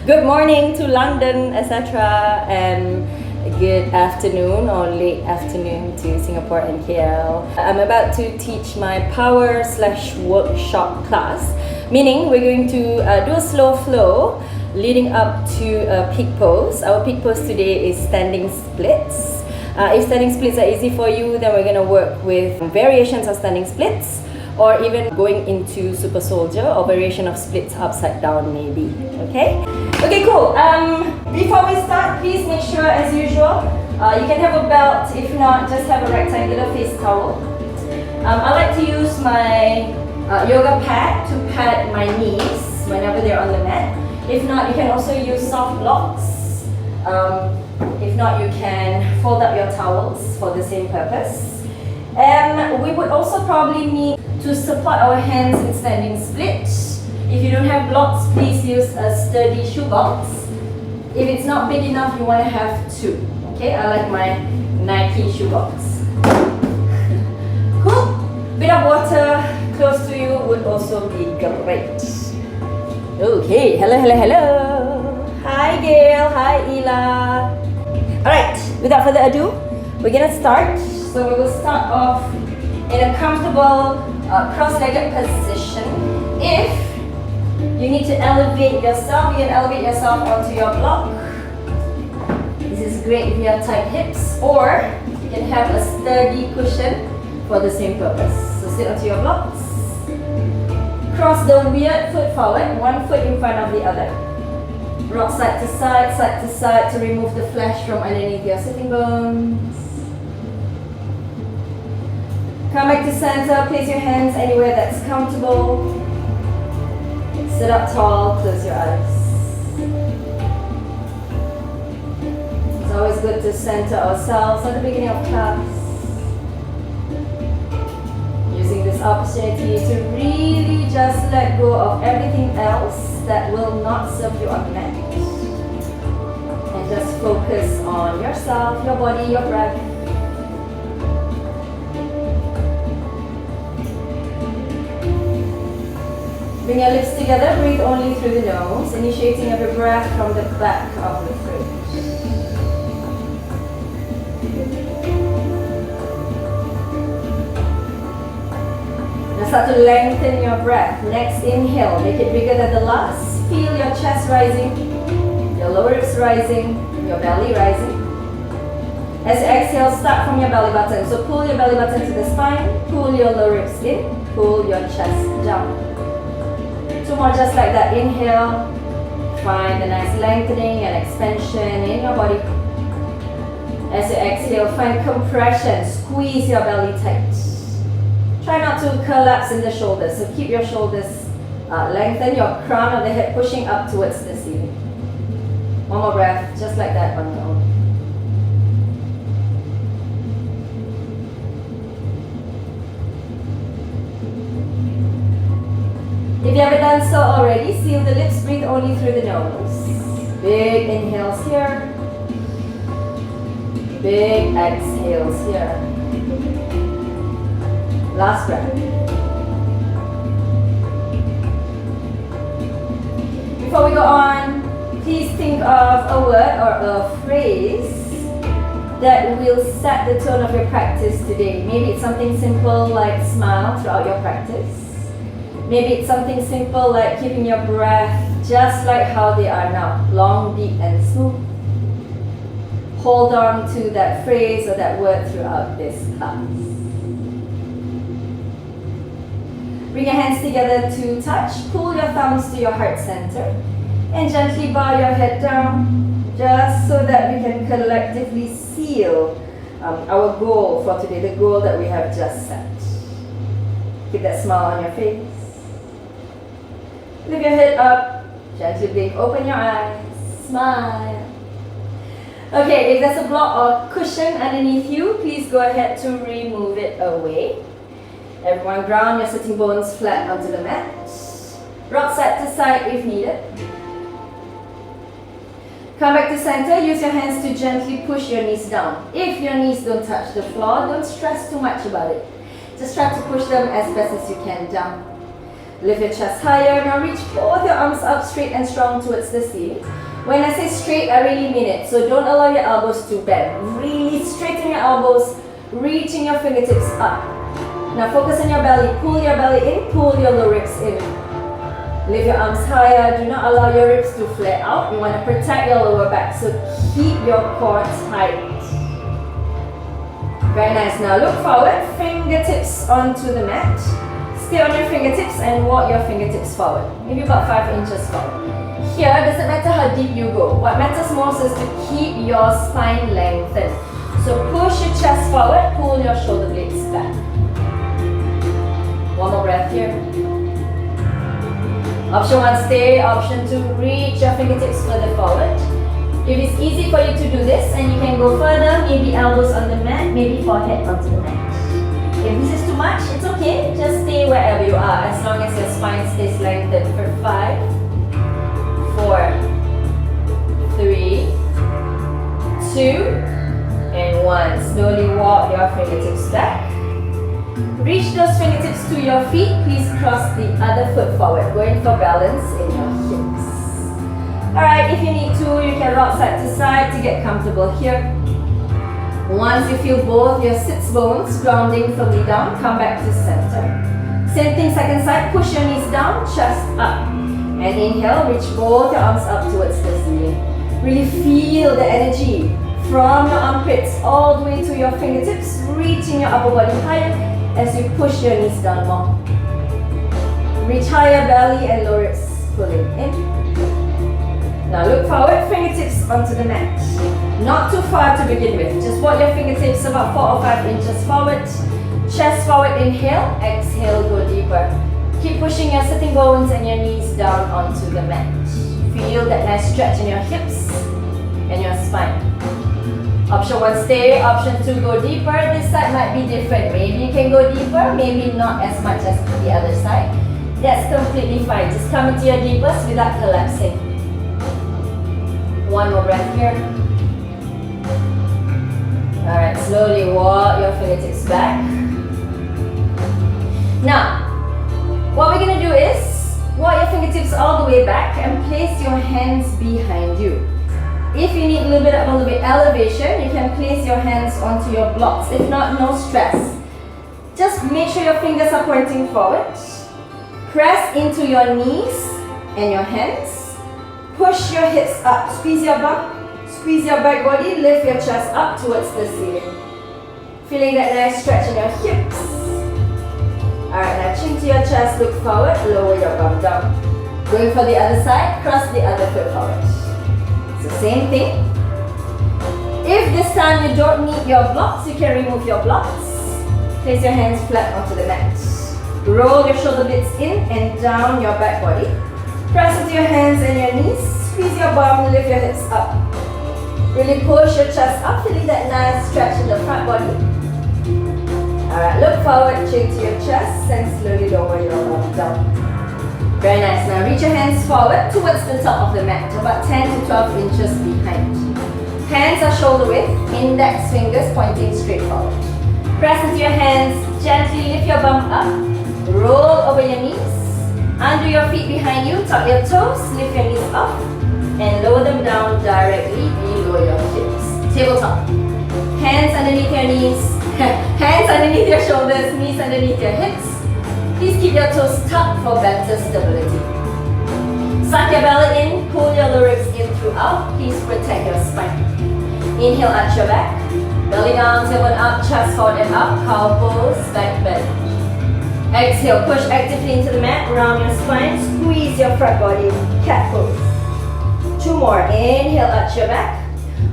Good morning to London, etc. And good afternoon or late afternoon to Singapore and KL. I'm about to teach my power/workshop class, meaning we're going to do a slow flow leading up to a peak pose. Our peak pose today is standing splits. If standing splits are easy for you, then we're going to work with variations of standing splits, or even going into super soldier or variation of splits upside down maybe. Okay? Okay, cool. Before we start, please make sure, as usual, you can have a belt. If not, just have a rectangular face towel. I like to use my yoga pad to pad my knees whenever they're on the mat. If not, you can also use soft blocks. If not, you can fold up your towels for the same purpose. And we would also probably need to support our hands in standing split. If you don't have blocks, please use a sturdy shoebox. If it's not big enough, you want to have two. Okay, I like my Nike shoebox. Cool. Bit of water close to you would also be great. Okay, hello. Hi Gail, hi Ila. Alright, without further ado, we're gonna start. So we will start off in a comfortable cross-legged position. If you need to elevate yourself, you can elevate yourself onto your block. This is great if you have tight hips, or you can have a sturdy cushion for the same purpose. So sit onto your blocks. Cross the weird foot forward, one foot in front of the other. Rock side to side to remove the flesh from underneath your sitting bones. Come back to center, place your hands anywhere that's comfortable. Sit up tall, close your eyes. It's always good to center ourselves at the beginning of class. Using this opportunity to really just let go of everything else that will not serve you on mat. And just focus on yourself, your body, your breath. Bring your lips together, breathe only through the nose, initiating every breath from the back of the throat. Now start to lengthen your breath. Next inhale, make it bigger than the last. Feel your chest rising, your lower ribs rising, your belly rising. As you exhale, start from your belly button. So pull your belly button to the spine, pull your lower ribs in, pull your chest down. Two more just like that. Inhale, find a nice lengthening and expansion in your body. As you exhale, find compression, squeeze your belly tight. Try not to collapse in the shoulders, so keep your shoulders lengthen, your crown of the head pushing up towards the ceiling. One more breath, just like that on your own. If you haven't done so already, seal the lips, breathe only through the nose. Big inhales here. Big exhales here. Last breath. Before we go on, please think of a word or a phrase that will set the tone of your practice today. Maybe it's something simple like smile throughout your practice. Maybe it's something simple like keeping your breath just like how they are now, long, deep, and smooth. Hold on to that phrase or that word throughout this class. Bring your hands together to touch. Pull your thumbs to your heart center. And gently bow your head down, just so that we can collectively seal our goal for today, the goal that we have just set. Keep that smile on your face. Lift your head up, gently blink, open your eyes, smile. Okay, if there's a block or cushion underneath you, please go ahead to remove it away. Everyone ground your sitting bones flat onto the mat. Rock side to side if needed. Come back to center, use your hands to gently push your knees down. If your knees don't touch the floor, don't stress too much about it. Just try to push them as best as you can down. Lift your chest higher. Now reach both your arms up straight and strong towards the ceiling. When I say straight, I really mean it. So don't allow your elbows to bend. Really straighten your elbows, reaching your fingertips up. Now focus on your belly. Pull your belly in, pull your lower ribs in. Lift your arms higher. Do not allow your ribs to flare out. You want to protect your lower back. So keep your core tight. Very nice. Now look forward. Fingertips onto the mat. Stay on your fingertips and walk your fingertips forward. Maybe about 5 inches forward. Here, doesn't matter how deep you go. What matters most is to keep your spine lengthened. So push your chest forward, pull your shoulder blades back. One more breath here. Option 1, stay. Option 2, reach your fingertips further forward. If it's easy for you to do this and you can go further, maybe elbows on the mat, maybe forehead onto the mat. If this is too much, it's okay. Just stay wherever you are as long as your spine stays lengthened for 5, 4, 3, 2, and 1. Slowly walk your fingertips back. Reach those fingertips to your feet. Please cross the other foot forward, going for balance in your hips. Alright, if you need to, you can rock side to side to get comfortable here. Once you feel both your sits bones grounding firmly down, come back to center. Same thing, second side, push your knees down, chest up. And inhale, reach both your arms up towards the ceiling. Really feel the energy from your armpits all the way to your fingertips, reaching your upper body higher as you push your knees down more. Reach higher, belly and lower ribs pulling in. Now look forward, fingertips onto the mat. Not too far to begin with. Just walk your fingertips about 4 or 5 inches forward. Chest forward, inhale. Exhale, go deeper. Keep pushing your sitting bones and your knees down onto the mat. Feel that nice stretch in your hips and your spine. Option 1, stay. Option 2, go deeper. This side might be different. Maybe you can go deeper, maybe not as much as the other side. That's completely fine. Just come into your deepest without collapsing. One more breath here. Alright, slowly walk your fingertips back. Now, what we're going to do is walk your fingertips all the way back and place your hands behind you. If you need a little bit of elevation, you can place your hands onto your blocks. If not, no stress. Just make sure your fingers are pointing forward. Press into your knees and your hands. Push your hips up, squeeze your bum, squeeze your back body, lift your chest up towards the ceiling. Feeling that nice stretch in your hips. Alright, now chin to your chest, look forward, lower your bum down. Going for the other side, cross the other foot forward. So same thing. If this time you don't need your blocks, you can remove your blocks. Place your hands flat onto the mat. Roll your shoulder blades in and down your back body. Press into your hands and your knees. Squeeze your bum, lift your hips up. Really push your chest up, feeling that nice stretch in the front body. Alright, look forward, chin to your chest and slowly lower your bum down. Very nice. Now reach your hands forward towards the top of the mat, about 10 to 12 inches behind. Hands are shoulder width, index fingers pointing straight forward. Press into your hands, gently lift your bum up, roll over your knees. Under your feet behind you, tuck your toes, lift your knees up, and lower them down directly below your hips. Tabletop. Hands underneath your knees, hands underneath your shoulders, knees underneath your hips. Please keep your toes tucked for better stability. Suck your belly in, pull your lower ribs in throughout. Please protect your spine. Inhale, arch your back. Belly down, tailbone up, chest forward and up, cow pose, back bend. Exhale, push actively into the mat, round your spine, squeeze your front body, cat pose. 2 more, inhale, arch your back,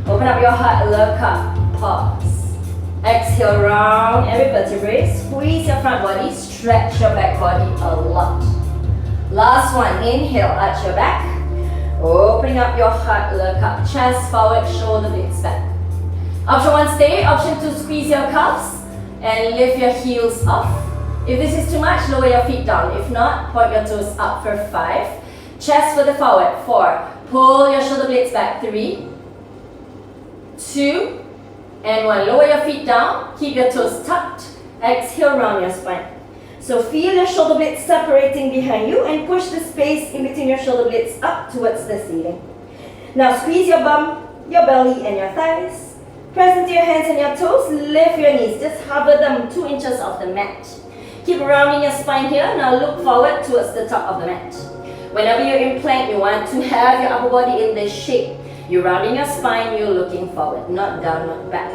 open up your heart, look up, pause. Exhale, round every vertebrae, squeeze your front body, stretch your back body a lot. Last one, inhale, arch your back, opening up your heart, look up, chest forward, shoulder blades back. Option 1, stay. Option 2, squeeze your calves and lift your heels off. If this is too much, lower your feet down. If not, point your toes up for 5. Chest further forward. 4. Pull your shoulder blades back. 3, 2, and 1. Lower your feet down. Keep your toes tucked. Exhale, round your spine. So feel your shoulder blades separating behind you and push the space in between your shoulder blades up towards the ceiling. Now squeeze your bum, your belly and your thighs. Press into your hands and your toes, lift your knees, just hover them 2 inches off the mat. Keep rounding your spine here, now look forward towards the top of the mat. Whenever you're in plank, you want to have your upper body in this shape. You're rounding your spine, you're looking forward, not down, not back.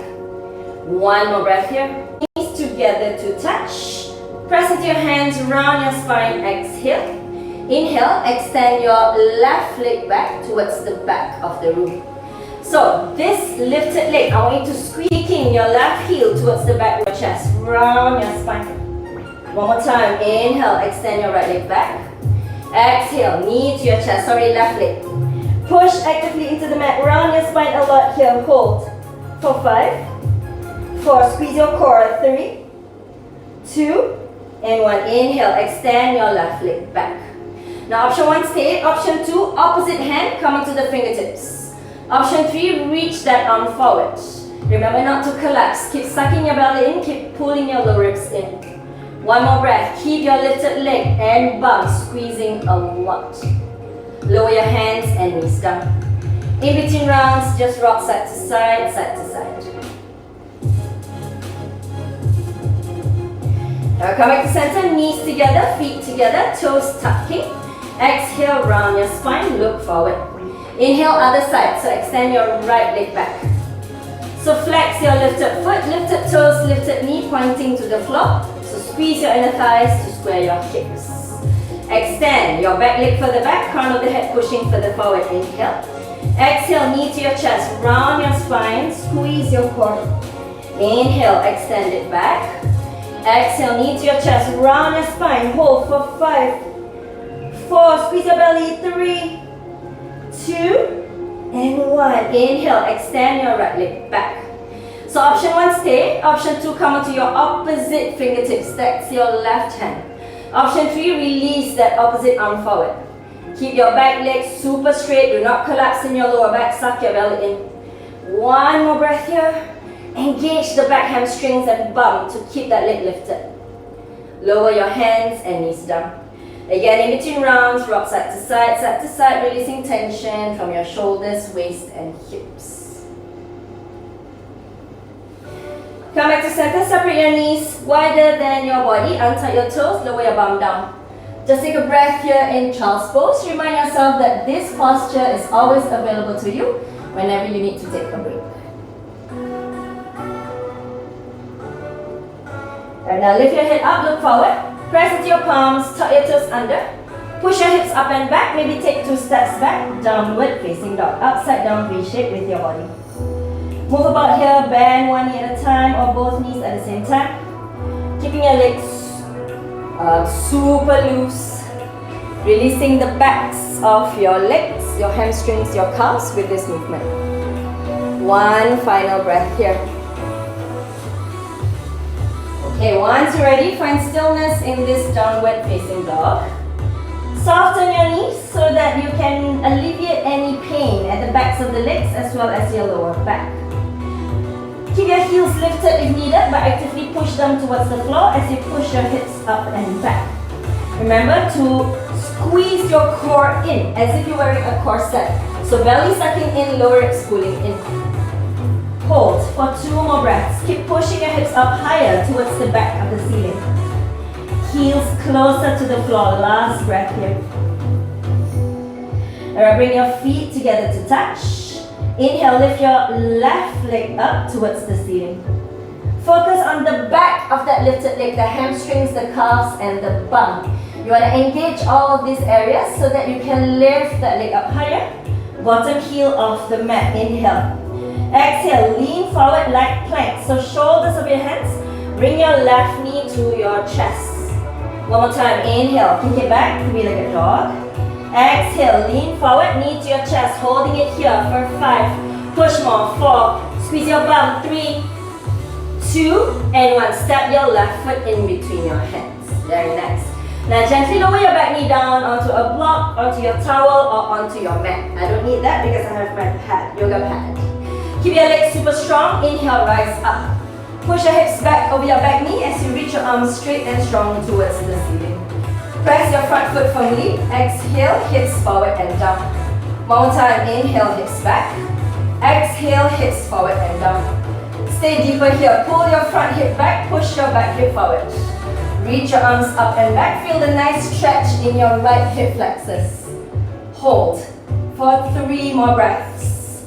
One more breath here. Knees together to touch. Press into your hands, round your spine, exhale. Inhale, extend your left leg back towards the back of the room. So this lifted leg, I want you to squeeze your left heel towards the back of your chest. Round your spine. One more time. Inhale, extend your right leg back. Exhale, knee to your chest. Sorry, left leg. Push actively into the mat. Round your spine a lot here. Hold for 5, 4. Squeeze your core. 3, 2, and 1. Inhale, extend your left leg back. Now option 1, stay. Option 2, opposite hand, come onto the fingertips. Option 3, reach that arm forward. Remember not to collapse. Keep sucking your belly in, keep pulling your lower ribs in. One more breath. Keep your lifted leg and bum squeezing a lot. Lower your hands and knees down. In between rounds, just rock side to side, side to side. Now come back to center, knees together, feet together, toes tucking. Exhale, round your spine, look forward. Inhale, other side, so extend your right leg back. So flex your lifted foot, lifted toes, lifted knee pointing to the floor. So squeeze your inner thighs to square your hips. Extend your back leg further back, crown of the head pushing further forward. Inhale. Exhale, knee to your chest, round your spine, squeeze your core. Inhale, extend it back. Exhale, knee to your chest, round your spine, hold for 5, 4, squeeze your belly, 3, 2, and 1. Inhale, extend your right leg back. So option 1, stay. Option 2, come onto your opposite fingertips. That's your left hand. Option 3, release that opposite arm forward. Keep your back leg super straight. Do not collapse in your lower back. Suck your belly in. One more breath here. Engage the back hamstrings and bum to keep that leg lifted. Lower your hands and knees down. Again, in between rounds, rock side to side, releasing tension from your shoulders, waist and hips. Come back to center, separate your knees wider than your body, untie your toes, lower your bum down. Just take a breath here in child's pose. Remind yourself that this posture is always available to you whenever you need to take a break. Alright, now lift your head up, look forward. Press into your palms, tuck your toes under. Push your hips up and back, maybe take 2 steps back. Downward facing dog, upside down V shape with your body. Move about here, bend one knee at a time or both knees at the same time. Keeping your legs super loose. Releasing the backs of your legs, your hamstrings, your calves with this movement. One final breath here. Okay, once you're ready, find stillness in this downward facing dog. Soften your knees so that you can alleviate any pain at the backs of the legs as well as your lower back. Keep your heels lifted if needed, but actively push them towards the floor as you push your hips up and back. Remember to squeeze your core in as if you're wearing a corset. So belly sucking in, lower ribs pulling in. Hold for 2 more breaths. Keep pushing your hips up higher towards the back of the ceiling. Heels closer to the floor. Last breath here. Alright, bring your feet together to touch. Inhale, lift your left leg up towards the ceiling. Focus on the back of that lifted leg, the hamstrings, the calves, and the bum. You want to engage all of these areas so that you can lift that leg up higher. Bottom heel off the mat. Inhale. Exhale, lean forward like plank. So shoulders of your hands, bring your left knee to your chest. One more time, inhale, kick it back to be like a dog. Exhale, lean forward, knee to your chest, holding it here for 5. Push more, 4. Squeeze your bum, 3, 2, and 1. Step your left foot in between your hands. Very nice. Now gently lower your back knee down onto a block, onto your towel, or onto your mat. I don't need that because I have my pad, yoga pad. Keep your legs super strong. Inhale, rise up. Push your hips back over your back knee as you reach your arms straight and strong towards the ceiling. Press your front foot firmly. Exhale, hips forward and down. One more time. Inhale, hips back. Exhale, hips forward and down. Stay deeper here. Pull your front hip back. Push your back hip forward. Reach your arms up and back. Feel the nice stretch in your right hip flexors. Hold for 3 more breaths.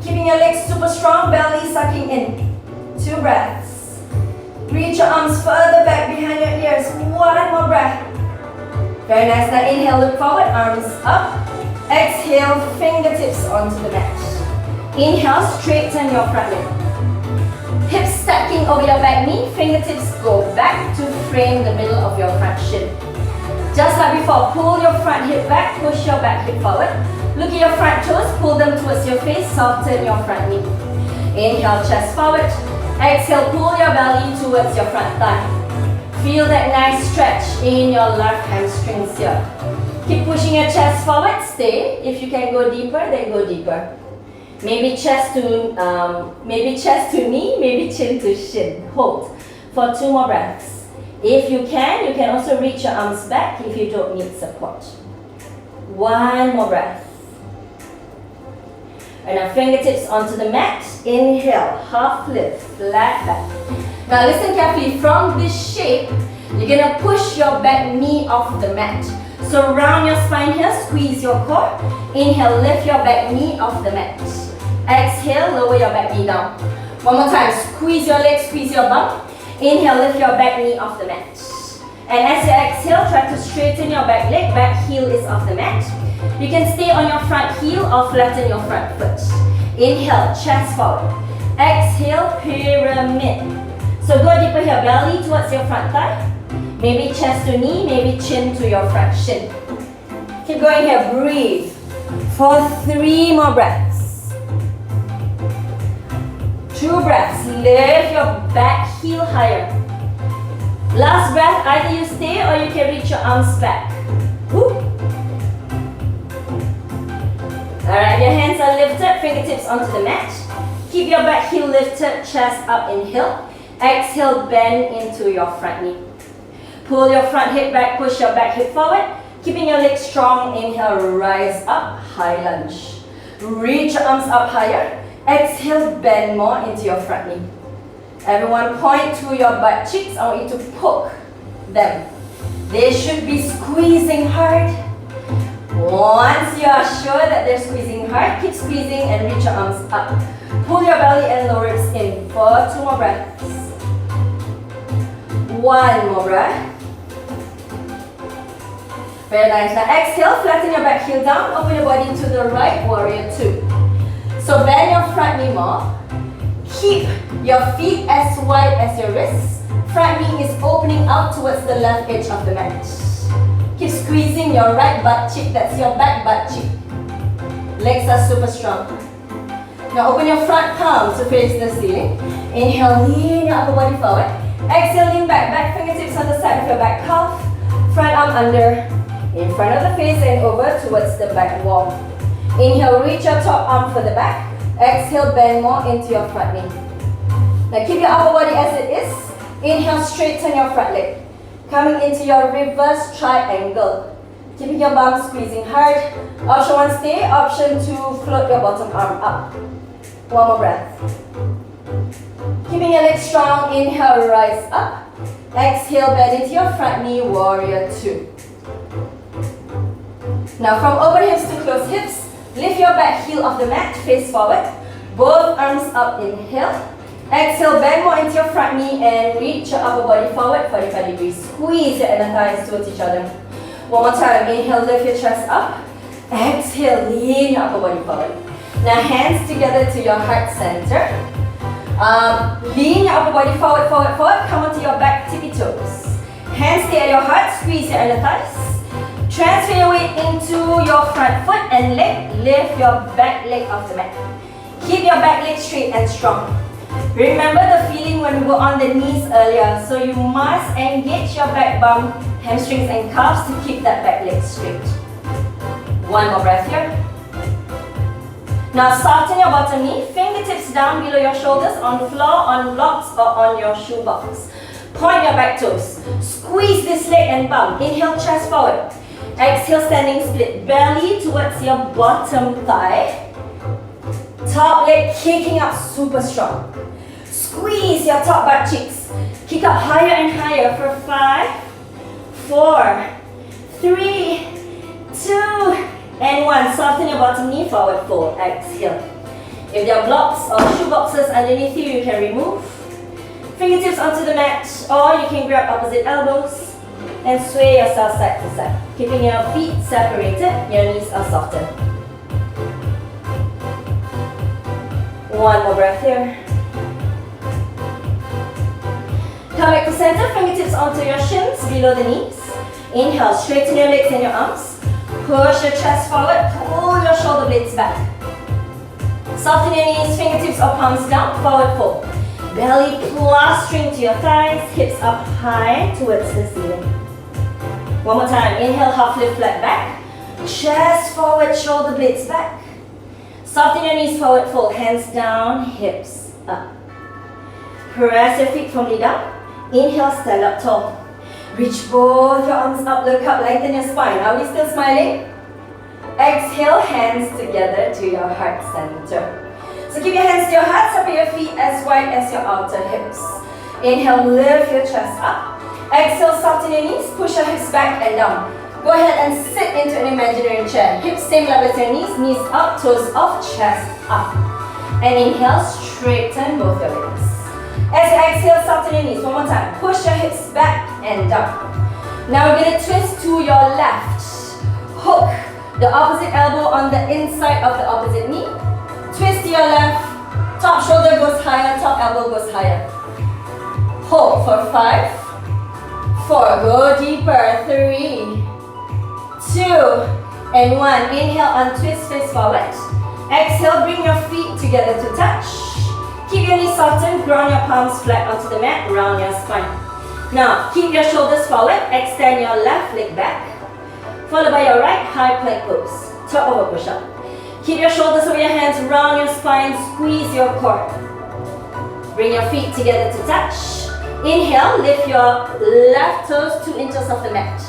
Keeping your legs super strong, belly sucking in. 2 breaths. Reach your arms further back behind your ears. 1 more breath. Very nice. Now inhale, look forward, arms up. Exhale, fingertips onto the mat. Inhale, straighten your front leg. Hips stacking over your back knee. Fingertips go back to frame the middle of your front shin. Just like before, pull your front hip back, push your back hip forward. Look at your front toes, pull them towards your face, soften your front knee. Inhale, chest forward. Exhale, pull your belly towards your front thigh. Feel that nice stretch in your left hamstrings here. Keep pushing your chest forward, stay. If you can go deeper, then go deeper. Maybe chest to knee, maybe chin to shin. Hold for 2 more breaths. If you can also reach your arms back if you don't need support. 1 more breath. And now fingertips onto the mat. Inhale, half lift, flat back. Now listen carefully. From this shape, you're gonna push your back knee off the mat. So round your spine here, squeeze your core. Inhale, lift your back knee off the mat. Exhale, lower your back knee down. One more time, squeeze your leg, squeeze your bum. Inhale, lift your back knee off the mat. And as you exhale, try to straighten your back leg, back heel is off the mat. You can stay on your front heel or flatten your front foot. Inhale, chest forward. Exhale, pyramid. So go deeper here, belly towards your front thigh. Maybe chest to knee, maybe chin to your front shin. Keep going here, breathe. For 3 more breaths. 2 breaths, lift your back heel higher. Last breath, either you stay or you can reach your arms back. Woo. Alright, your hands are lifted, fingertips onto the mat. Keep your back heel lifted, chest up, inhale. Exhale, bend into your front knee. Pull your front hip back, push your back hip forward. Keeping your legs strong, inhale, rise up, high lunge. Reach your arms up higher. Exhale, bend more into your front knee. Everyone point to your butt cheeks. I want you to poke them. They should be squeezing hard. Once you are sure that they're squeezing hard, keep squeezing and reach your arms up. Pull your belly and lower it in for 2 more breaths. 1 more breath. Very nice. Now exhale, flatten your back heel down, open your body to the right, warrior 2. So bend your front knee more. Keep your feet as wide as your wrists. Front knee is opening out towards the left edge of the mat. Keep squeezing your right butt cheek, that's your back butt cheek. Legs are super strong. Now open your front palm to face the ceiling. Inhale, lean your upper body forward. Exhale, lean back, back fingertips on the side of your back calf. Front arm under, in front of the face and over towards the back wall. Inhale, reach your top arm for the back. Exhale, bend more into your front knee. Now keep your upper body as it is. Inhale, straighten your front leg. Coming into your reverse triangle. Keeping your bum squeezing hard. Option 1, stay. Option 2, float your bottom arm up. 1 more breath. Keeping your legs strong. Inhale, rise up. Exhale, bend into your front knee, warrior 2. Now from open hips to closed hips, lift your back heel off the mat, face forward. Both arms up, inhale. Exhale, bend more into your front knee and reach your upper body forward, 45 degrees. Squeeze your inner thighs towards each other. One more time, inhale, lift your chest up. Exhale, lean your upper body forward. Now hands together to your heart center. Lean your upper body forward, forward, forward. Come onto your back tippy toes. Hands stay at your heart, squeeze your inner thighs. Transfer your weight into your front foot and leg. Lift your back leg off the mat. Keep your back leg straight and strong. Remember the feeling when we were on the knees earlier. So you must engage your back bum, hamstrings and calves to keep that back leg straight. 1 more breath here. Now soften your bottom knee, fingertips down below your shoulders, on the floor, on blocks or on your shoebox. Point your back toes. Squeeze this leg and bump. Inhale, chest forward. Exhale, standing split. Belly towards your bottom thigh. Top leg kicking up super strong. Squeeze your top butt cheeks. Kick up higher and higher for 5, 4, 3, 2, and 1. Soften your bottom knee, forward fold. Exhale. If there are blocks or shoe boxes underneath you, you can remove. Fingertips onto the mat, or you can grab opposite elbows and sway yourself side to side. Keeping your feet separated, your knees are softened. One more breath here. Come back to center, fingertips onto your shins, below the knees. Inhale, straighten your legs and your arms. Push your chest forward, pull your shoulder blades back. Soften your knees, fingertips or palms down, forward fold. Belly plastering to your thighs, hips up high towards the ceiling. One more time, inhale, half lift, flat back. Chest forward, shoulder blades back. Soften your knees, forward fold, hands down, hips up. Press your feet firmly down. Inhale, stand up tall. Reach both your arms up, look up, lengthen your spine. Are we still smiling? Exhale, hands together to your heart center. So keep your hands to your heart, separate your feet as wide as your outer hips. Inhale, lift your chest up. Exhale, soften your knees, push your hips back and down. Go ahead and sit into an imaginary chair. Hips same level as your knees, knees up, toes off, chest up. And inhale, straighten both your legs. As you exhale, soften your knees. One more time. Push your hips back and down. Now we're going to twist to your left. Hook the opposite elbow on the inside of the opposite knee. Twist to your left. Top shoulder goes higher, top elbow goes higher. Hold for 5, 4. Go deeper. 3, 2, and 1. Inhale, untwist, face forward. Exhale, bring your feet together to touch. Keep your knees softened, ground your palms flat onto the mat, round your spine. Now, keep your shoulders forward, extend your left leg back, followed by your right, high plank pose, top over push-up. Keep your shoulders over your hands, round your spine, squeeze your core. Bring your feet together to touch. Inhale, lift your left toes 2 inches off the mat.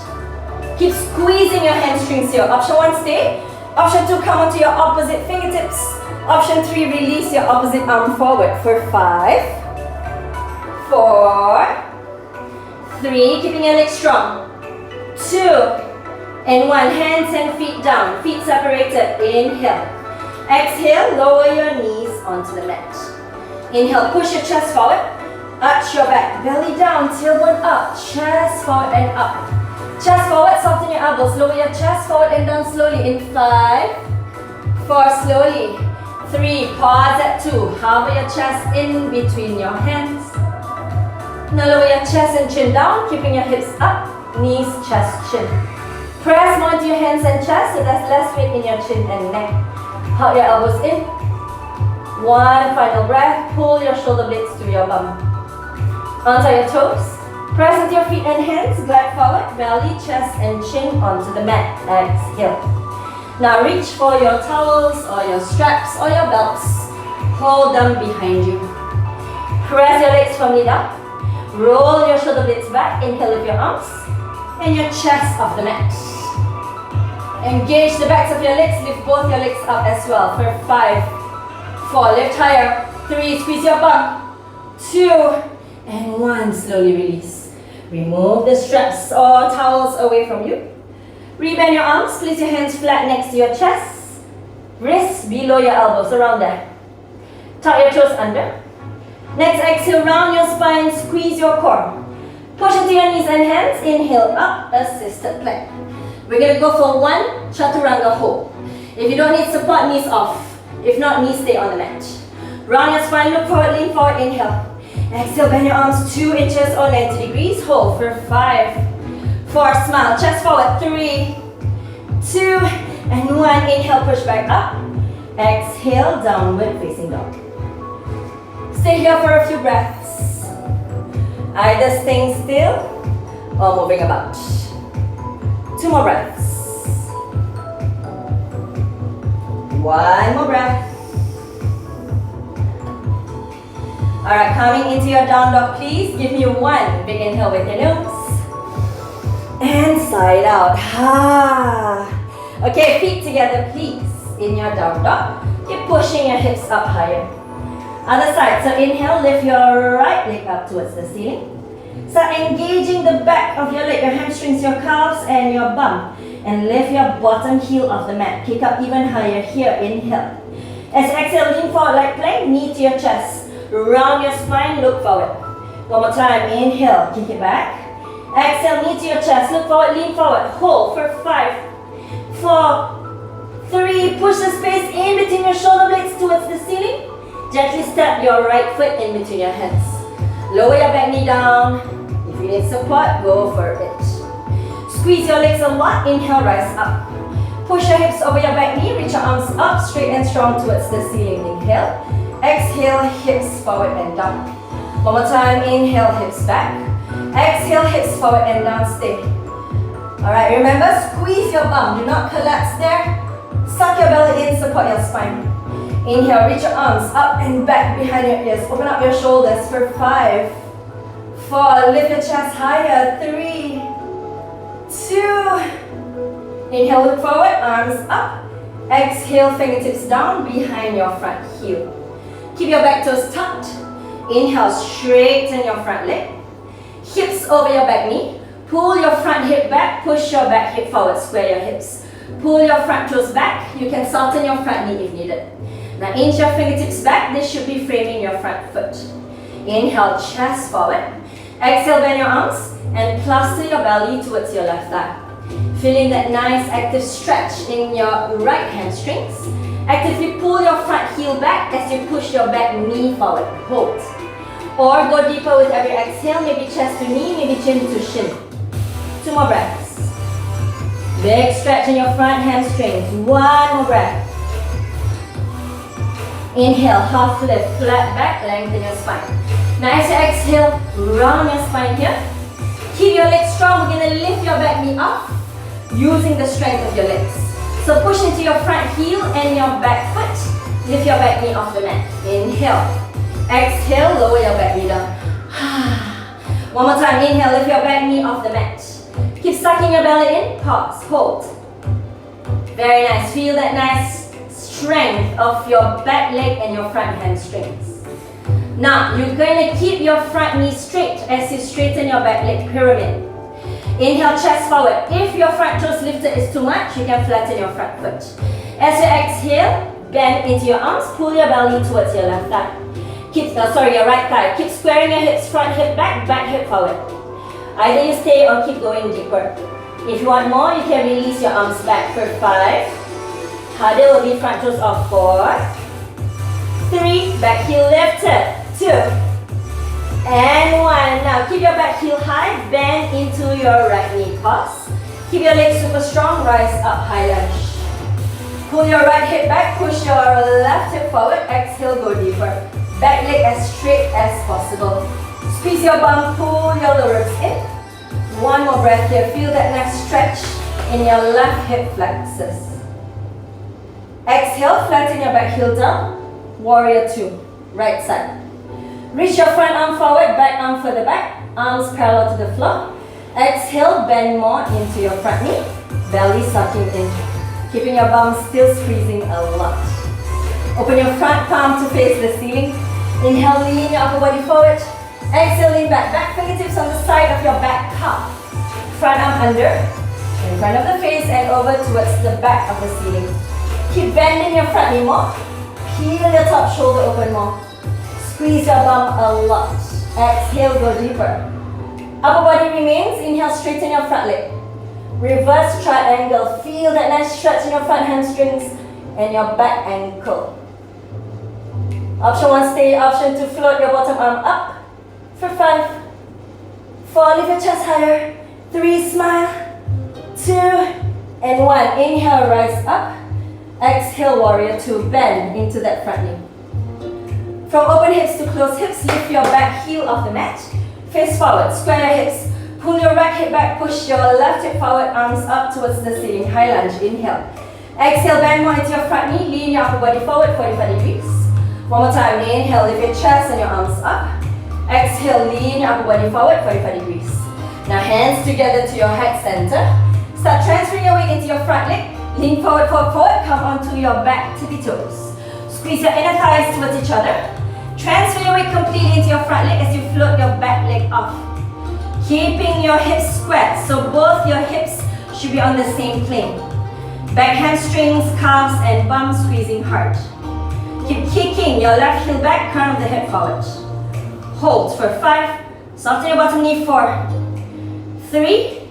Keep squeezing your hamstrings here. Option 1, stay. Option 2, come onto your opposite fingertips. Option 3, release your opposite arm forward for 5, 4, 3, keeping your legs strong, 2, and 1. Hands and feet down, feet separated. Inhale. Exhale, lower your knees onto the mat. Inhale, push your chest forward, arch your back, belly down, tailbone up, chest forward and up. Chest forward, soften your elbows, lower your chest forward and down slowly in 5, 4, slowly. 3, pause at 2. Hover your chest in between your hands. Now lower your chest and chin down, keeping your hips up, knees, chest, chin. Press more into your hands and chest so there's less weight in your chin and neck. Hug your elbows in. 1 final breath, pull your shoulder blades to your bum. Onto your toes. Press with your feet and hands, glide forward, belly, chest and chin onto the mat. Exhale. Now reach for your towels or your straps or your belts. Hold them behind you. Press your legs firmly down. Roll your shoulder blades back. Inhale with your arms and your chest off the mat. Engage the backs of your legs. Lift both your legs up as well for 5, 4. Lift higher. 3. Squeeze your bum. 2 and 1. Slowly release. Remove the straps or towels away from you. Rebend your arms, place your hands flat next to your chest. Wrists below your elbows, around there. Tuck your toes under. Next, exhale, round your spine, squeeze your core. Push into your knees and hands. Inhale, up, assisted plank. We're going to go for 1 chaturanga hold. If you don't need support, knees off. If not, knees stay on the mat. Round your spine, look forward, lean forward, inhale. Exhale, bend your arms 2 inches or 90 degrees. Hold for 5, 4, smile, chest forward, 3, 2, and 1. Inhale, push back up. Exhale, downward facing dog. Stay here for a few breaths. Either staying still or moving about. 2 more breaths. 1 more breath. Alright, coming into your down dog, please give me one big inhale with your nose. And side out. Okay, feet together, please. In your down dog, keep pushing your hips up higher. Other side, so inhale, lift your right leg up towards the ceiling. Start engaging the back of your leg, your hamstrings, your calves, and your bum. And lift your bottom heel off the mat. Kick up even higher here, inhale. As you exhale, lean forward like plank, knee to your chest. Round your spine, look forward. One more time, inhale, kick it back. Exhale, knee to your chest, look forward, lean forward. Hold for 5, 4, 3. Push the space in between your shoulder blades towards the ceiling. Gently step your right foot in between your hands. Lower your back knee down. If you need support, go for it. Squeeze your legs a lot. Inhale, rise up. Push your hips over your back knee. Reach your arms up, straight and strong towards the ceiling. Inhale. Exhale, hips forward and down. One more time. Inhale, hips back. Exhale, hips forward and down. Stay. Alright, remember, squeeze your bum. Do not collapse there. Suck your belly in, support your spine. Inhale, reach your arms up and back behind your ears. Open up your shoulders for 5, 4. Lift your chest higher. 3, 2. Inhale, look forward, arms up. Exhale, fingertips down behind your front heel. Keep your back toes tucked. Inhale, straighten your front leg. Hips over your back knee. Pull your front hip back, push your back hip forward, square your hips. Pull your front toes back. You can soften your front knee if needed. Now inch your fingertips back. This should be framing your front foot. Inhale, chest forward. Exhale, bend your arms and plaster your belly towards your left thigh. Feeling that nice active stretch in your right hamstrings. Actively pull your front heel back as you push your back knee forward. Hold. Or go deeper with every exhale. Maybe chest to knee, maybe chin to shin. 2 more breaths. Big stretch in your front hamstrings. 1 more breath. Inhale, half lift, flat back, lengthen your spine. Now as you exhale, round your spine here. Keep your legs strong. We're going to lift your back knee up using the strength of your legs. So push into your front heel and your back foot. Lift your back knee off the mat. Inhale. Exhale, lower your back knee down. One more time. Inhale, lift your back knee off the mat. Keep sucking your belly in. Pause. Hold. Very nice. Feel that nice strength of your back leg and your front hamstrings. Now, you're going to keep your front knee straight as you straighten your back leg pyramid. Inhale, chest forward. If your front toes lifted is too much, you can flatten your front foot. As you exhale, bend into your arms, pull your belly towards your left thigh. Your right thigh. Keep squaring your hips, front hip back hip forward. Either you stay or keep going deeper. If you want more, you can release your arms back for 5. Harder will be front toes off. 4, 3, back heel lifted. 2, and 1. Now keep your back heel high, bend into your right knee. Pause. Keep your legs super strong, rise up, high lunge. Pull your right hip back, push your left hip forward, exhale, go deeper. Back leg as straight as possible. Squeeze your bum, pull your lower ribs in. 1 more breath here, feel that nice stretch in your left hip flexors. Exhale, flatten your back heel down. Warrior 2, right side. Reach your front arm forward, back arm further back. Arms parallel to the floor. Exhale, bend more into your front knee. Belly sucking in. Keeping your bum still squeezing a lot. Open your front palm to face the ceiling. Inhale, lean your upper body forward. Exhale, lean back. Back fingertips on the side of your back calf. Front arm under. In front of the face and over towards the back of the ceiling. Keep bending your front knee more. Peel your top shoulder open more. Squeeze your bum a lot. Exhale, go deeper. Upper body remains. Inhale, straighten your front leg. Reverse triangle. Feel that nice stretch in your front hamstrings and your back ankle. Option 1, stay. Option 2, float your bottom arm up. For 5, 4, lift your chest higher. 3, smile. 2, and 1. Inhale, rise up. Exhale, warrior 2. Bend into that front knee. From open hips to closed hips, lift your back heel off the mat. Face forward, square your hips. Pull your right hip back, push your left hip forward, arms up towards the ceiling. High lunge, inhale. Exhale, bend more into your front knee. Lean your upper body forward, 45 degrees. One more time, inhale, lift your chest and your arms up. Exhale, lean your upper body forward, 45 degrees. Now hands together to your heart center. Start transferring your weight into your front leg. Lean forward, forward, forward. Come onto your back tippy toes. Squeeze your inner thighs towards each other. Transfer your weight completely into your front leg as you float your back leg off. Keeping your hips squared, so both your hips should be on the same plane. Back hamstrings, calves and bum squeezing hard. Keep kicking your left heel back, crown of the head forward. Hold for 5. Soften your bottom knee 4, 3,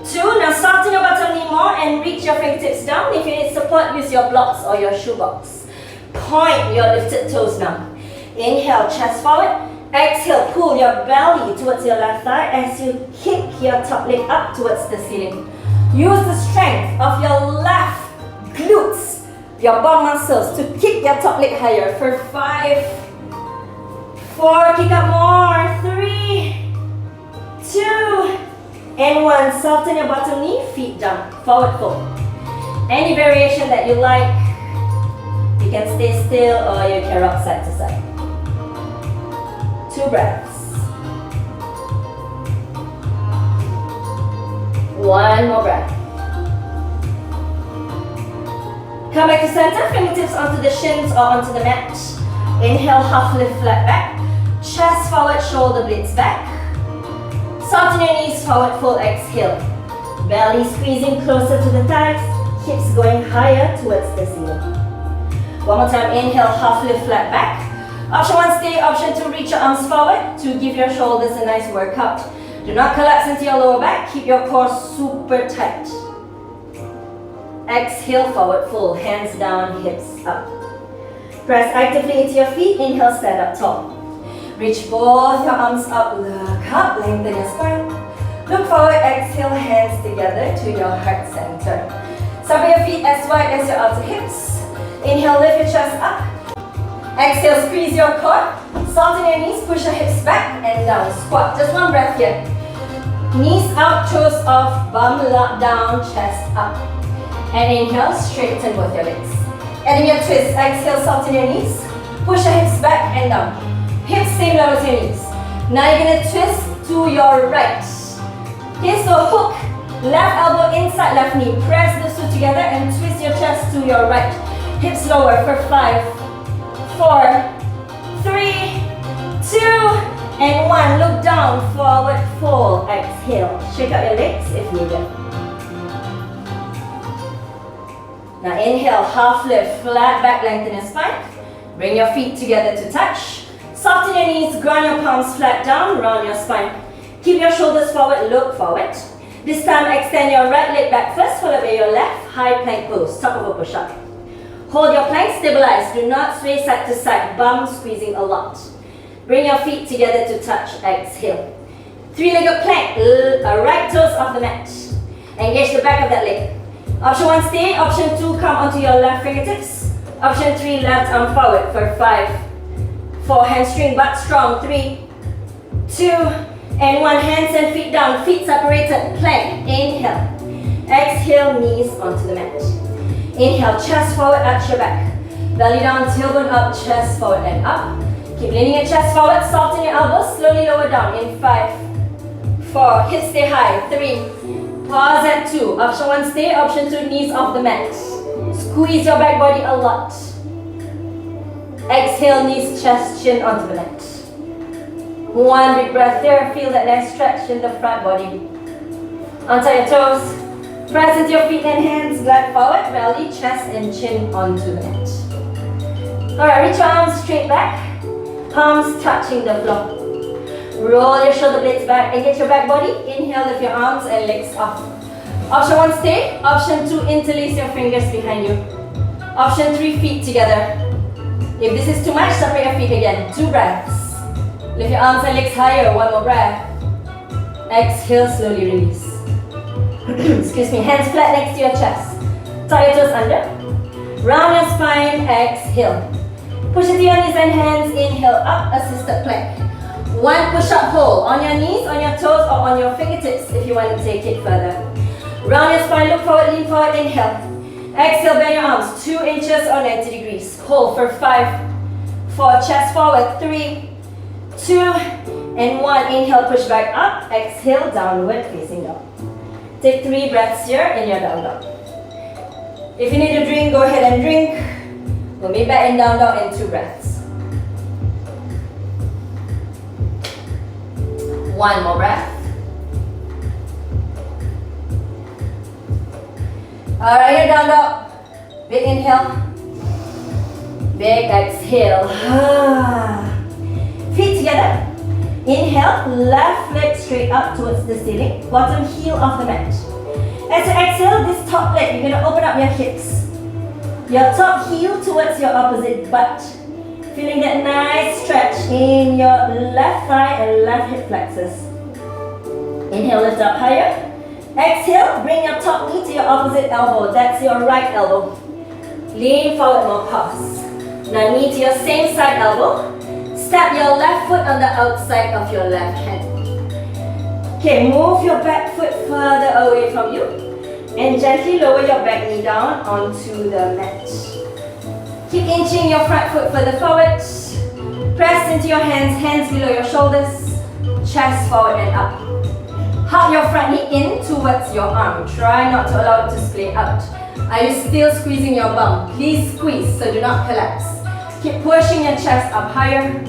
2. Now soften your bottom knee more and reach your fingertips down. If you need support, use your blocks or your shoebox. Point your lifted toes now. Inhale, chest forward. Exhale, pull your belly towards your left thigh as you kick your top leg up towards the ceiling. Use the strength of your left glutes, your bum muscles, to kick your top leg higher for 5, 4, kick up more, 3, 2, and 1. Soften your bottom knee, feet down, forward fold. Any variation that you like, you can stay still or you can rock side to side. 2 breaths. 1 more breath. Come back to center, fingertips onto the shins or onto the mat. Inhale, half lift, flat back. Chest forward, shoulder blades back. Soften your knees, forward fold, exhale. Belly squeezing closer to the thighs, hips going higher towards the ceiling. One more time, inhale, half lift, flat back. Option 1, stay. Option 2, reach your arms forward to give your shoulders a nice workout. Do not collapse into your lower back, keep your core super tight. Exhale, forward fold, hands down, hips up. Press actively into your feet, inhale, stand up tall. Reach both your arms up, look up, lengthen your spine. Look forward, exhale, hands together to your heart center. Spread your feet as wide as your outer hips. Inhale, lift your chest up. Exhale, squeeze your core. Soften your knees, push your hips back and down. Squat, just 1 breath here. Knees out, toes off, bum lock down, chest up. And inhale, straighten both your legs. And in your twist, exhale, soften your knees. Push your hips back and down. Hips same level as your knees. Now you're going to twist to your right. Okay, so hook left elbow inside left knee. Press the two together and twist your chest to your right. Hips lower for 5, 4, 3, 2, and 1. Look down, forward fold. Exhale. Shake out your legs if needed. Now inhale, half lift, flat back, lengthen your spine. Bring your feet together to touch. Soften your knees, ground your palms flat down, round your spine. Keep your shoulders forward, look forward. This time extend your right leg back first, followed by your left, high plank pose, top of a push-up. Hold your plank, stabilize, do not sway side to side, bum squeezing a lot. Bring your feet together to touch, exhale. 3-legged plank, right toes off the mat. Engage the back of that leg. Option 1, stay. Option 2, come onto your left fingertips. Option 3, left arm forward for 5, 4, hamstring butt strong, 3, 2, and 1. Hands and feet down, feet separated, plank. Inhale. Exhale, knees onto the mat. Inhale, chest forward, arch your back. Belly down, tailbone up, chest forward and up. Keep leaning your chest forward, soften your elbows, slowly lower down in 5, 4, hips stay high, 3, pause at 2. Option 1, stay. Option 2, knees off the mat. Squeeze your back body a lot. Exhale, knees, chest, chin onto the mat. 1 big breath there. Feel that nice stretch in the front body. Untie your toes. Press into your feet and hands. Glide forward, belly, chest, and chin onto the mat. Alright, reach your arms straight back. Palms touching the floor. Roll your shoulder blades back. Engage your back body. Inhale, lift your arms and legs off. Option 1, stay. Option 2, interlace your fingers behind you. Option 3, feet together. If this is too much, separate your feet again. 2 breaths. Lift your arms and legs higher. 1 more breath. Exhale, slowly release. Excuse me. Hands flat next to your chest. Tie your toes under. Round your spine. Exhale. Push into your knees and hands. Inhale, up, assisted plank. 1 push-up hold. On your knees, on your toes, or on your fingertips if you want to take it further. Round your spine, look forward, lean forward, inhale. Exhale, bend your arms 2 inches or 90 degrees. Hold for 5, 4, chest forward, 3, 2, and 1. Inhale, push back up. Exhale, downward facing dog. Take 3 breaths here in your down dog. If you need a drink, go ahead and drink. We'll be back in down dog in 2 breaths. 1 more breath. Alright, you're down dog. Big inhale. Big exhale. Feet together. Inhale, left leg straight up towards the ceiling. Bottom heel off the mat. As you exhale, this top leg, you're going to open up your hips. Your top heel towards your opposite butt. Feeling that nice stretch in your left thigh and left hip flexors. Inhale, lift up higher. Exhale, bring your top knee to your opposite elbow. That's your right elbow. Lean forward more, pause. Now knee to your same side elbow. Step your left foot on the outside of your left hand. Okay, move your back foot further away from you. And gently lower your back knee down onto the mat. Keep inching your front foot further forward. Press into your hands, hands below your shoulders. Chest forward and up. Hug your front knee in towards your arm. Try not to allow it to split out. Are you still squeezing your bum? Please squeeze, so do not collapse. Keep pushing your chest up higher.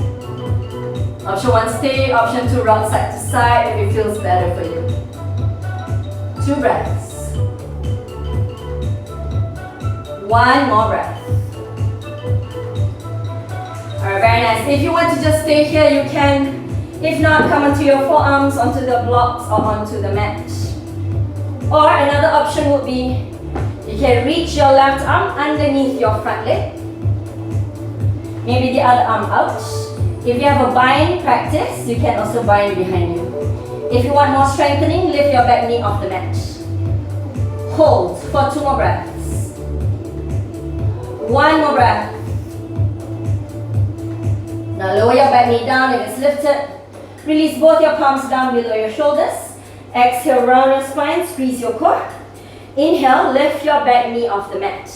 Option 1, stay. Option 2, rock side to side if it feels better for you. 2 breaths. 1 more breath. Alright, very nice. If you want to just stay here, you can. If not, come onto your forearms, onto the blocks or onto the mat. Or another option would be, you can reach your left arm underneath your front leg. Maybe the other arm out. If you have a bind practice, you can also bind behind you. If you want more strengthening, lift your back knee off the mat. Hold for 2 more breaths. 1 more breath. Now lower your back knee down if it's lifted. Release both your palms down below your shoulders. Exhale, round your spine, squeeze your core. Inhale, lift your back knee off the mat.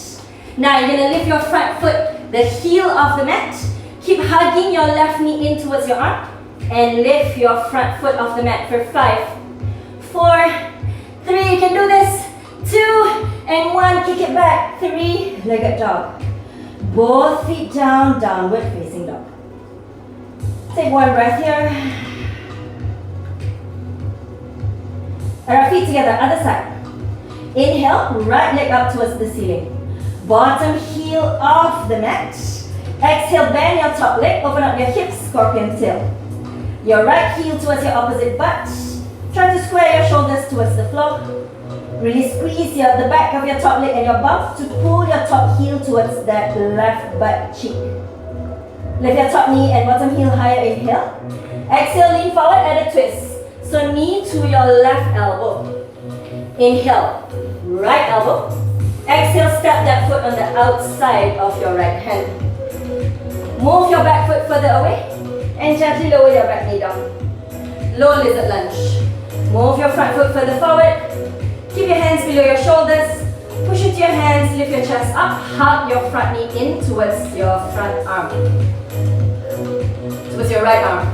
Now you're going to lift your front foot, the heel of the mat. Keep hugging your left knee in towards your arm. And lift your front foot off the mat for 5, 4, 3, you can do this. 2, and 1, kick it back. 3-legged dog. Both feet down, downward facing dog. Take 1 breath here. Alright, feet together, other side. Inhale, right leg up towards the ceiling. Bottom heel off the mat. Exhale, bend your top leg, open up your hips, scorpion tail. Your right heel towards your opposite butt. Try to square your shoulders towards the floor. Really squeeze the back of your top leg and your bum to pull your top heel towards that left butt cheek. Lift your top knee and bottom heel higher, inhale. Exhale, lean forward, add a twist. So knee to your left elbow. Inhale, right elbow. Exhale, step that foot on the outside of your right hand. Move your back foot further away and gently lower your back knee down. Low lizard lunge. Move your front foot further forward. Keep your hands below your shoulders. Push into your hands, lift your chest up. Hug your front knee in towards your front arm. Towards your right arm.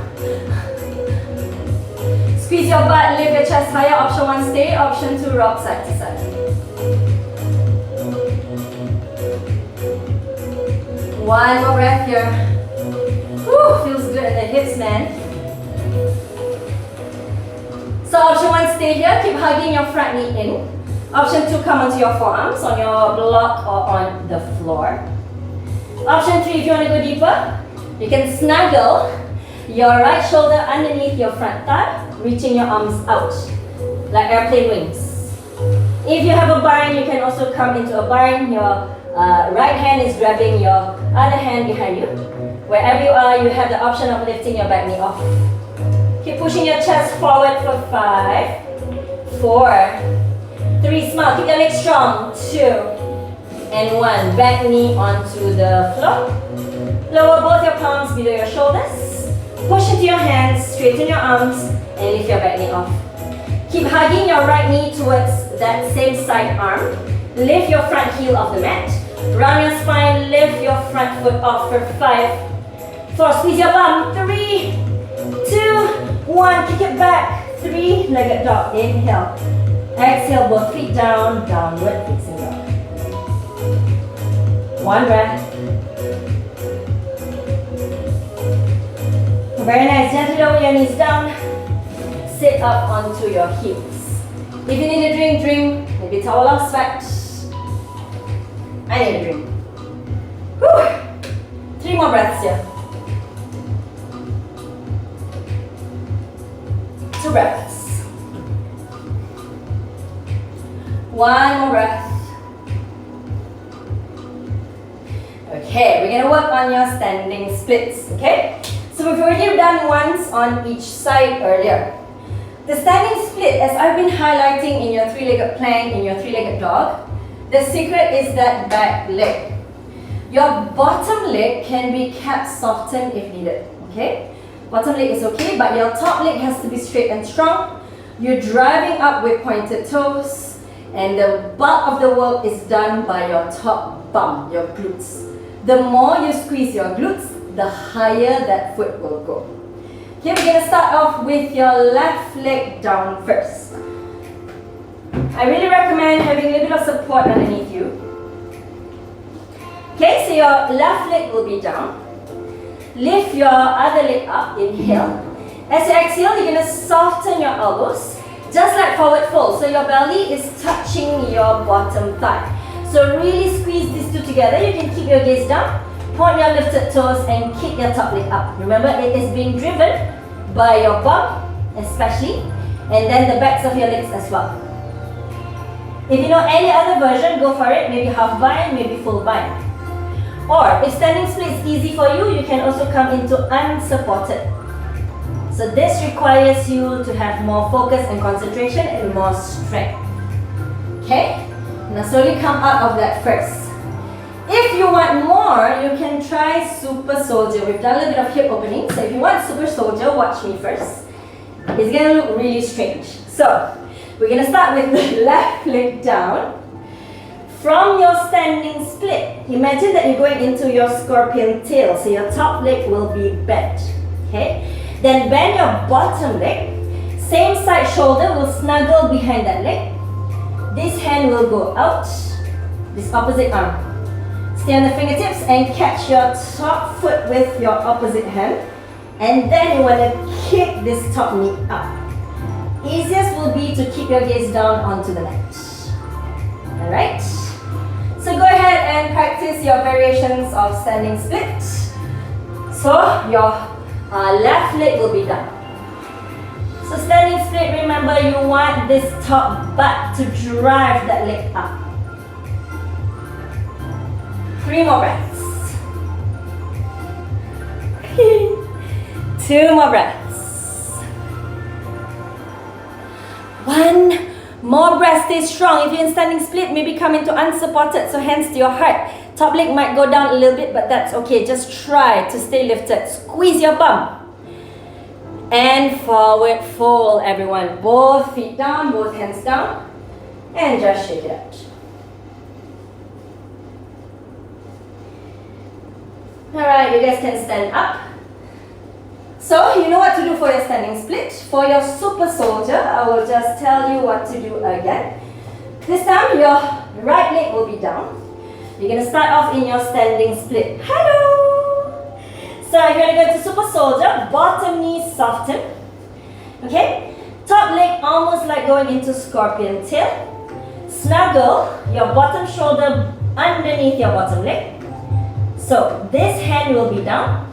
Squeeze your butt, lift your chest higher. Option 1, stay. Option 2, rock side to side. 1 more breath here. Whew, feels good in the hips, man. So option 1, stay here. Keep hugging your front knee in. Option 2, come onto your forearms on your block or on the floor. Option 3, if you want to go deeper, you can snuggle your right shoulder underneath your front thigh, reaching your arms out like airplane wings. If you have a bind, you can also come into a bind. Your right hand is grabbing your other hand behind you. Wherever you are, you have the option of lifting your back knee off. Keep pushing your chest forward for 5, 4, 3, smile. Keep your legs strong. 2, and 1. Back knee onto the floor. Lower both your palms below your shoulders. Push into your hands, straighten your arms, and lift your back knee off. Keep hugging your right knee towards that same side arm. Lift your front heel off the mat. Round your spine, lift your front foot off for 5, 4, squeeze your bum. 3, 2, 1, kick it back. 3-legged dog, inhale. Exhale, both feet down, downward facing dog. 1 breath. Very nice, gently lower your knees down. Sit up onto your heels. If you need a drink, drink. Maybe towel off, sweat. I need a drink. Whew. 3 more breaths here. 2 breaths. 1 more breath. Okay, we're gonna work on your standing splits, okay? So we've already done once on each side earlier. The standing split, as I've been highlighting in your 3-legged plank, in your 3-legged dog, the secret is that back leg. Your bottom leg can be kept softened if needed, okay? Bottom leg is okay, but your top leg has to be straight and strong. You're driving up with pointed toes, and the bulk of the work is done by your top bum, your glutes. The more you squeeze your glutes, the higher that foot will go. Okay, we're going to start off with your left leg down first. I really recommend having a little bit of support underneath you. Okay, so your left leg will be down. Lift your other leg up, inhale. As you exhale, you're going to soften your elbows, just like forward fold. So your belly is touching your bottom thigh. So really squeeze these two together. You can keep your gaze down, point your lifted toes and kick your top leg up. Remember, it is being driven by your bum, especially, and then the backs of your legs as well. If you know any other version, go for it. Maybe half bind, maybe full bind. Or if standing split is easy for you, you can also come into unsupported. So this requires you to have more focus and concentration and more strength. Okay? Now slowly come out of that first. If you want more, you can try Super Soldier. We've done a little bit of hip opening. So if you want Super Soldier, watch me first. It's going to look really strange. So we're going to start with the left leg down. From your standing split, imagine that you're going into your scorpion tail. So your top leg will be bent. Okay? Then bend your bottom leg. Same side shoulder will snuggle behind that leg. This hand will go out. This opposite arm. Stay on the fingertips and catch your top foot with your opposite hand. And then you want to kick this top knee up. Easiest will be to keep your gaze down onto the mat. Alright? So go ahead and practice your variations of standing split. So your left leg will be down. So standing split, remember you want this top butt to drive that leg up. 3 more breaths. 2 more breaths. 1 more breath. Stay strong. If you're in standing split, maybe come into unsupported, so hands to your heart. Top leg might go down a little bit, but that's okay. Just try to stay lifted. Squeeze your bum. And forward fold, everyone. Both feet down, both hands down. And just shake it out. Alright, you guys can stand up. So, you know what to do for your standing split. For your Super Soldier, I will just tell you what to do again. This time, your right leg will be down. You're going to start off in your standing split. Hello! So, you're going to go to Super Soldier. Bottom knee soften. Okay? Top leg almost like going into scorpion tail. Snuggle your bottom shoulder underneath your bottom leg. So, this hand will be down.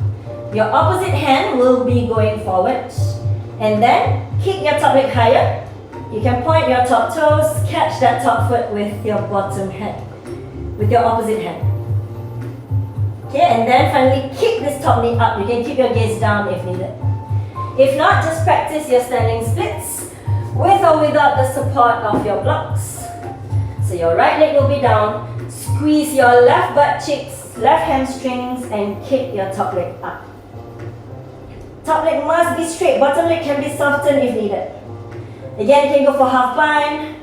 Your opposite hand will be going forward. And then, kick your top leg higher. You can point your top toes, catch that top foot with your bottom hand. With your opposite hand. Okay, and then finally kick this top knee up. You can keep your gaze down if needed. If not, just practice your standing splits with or without the support of your blocks. So your right leg will be down. Squeeze your left butt cheeks, left hamstrings, and kick your top leg up. Top leg must be straight. Bottom leg can be softened if needed. Again, you can go for half bind,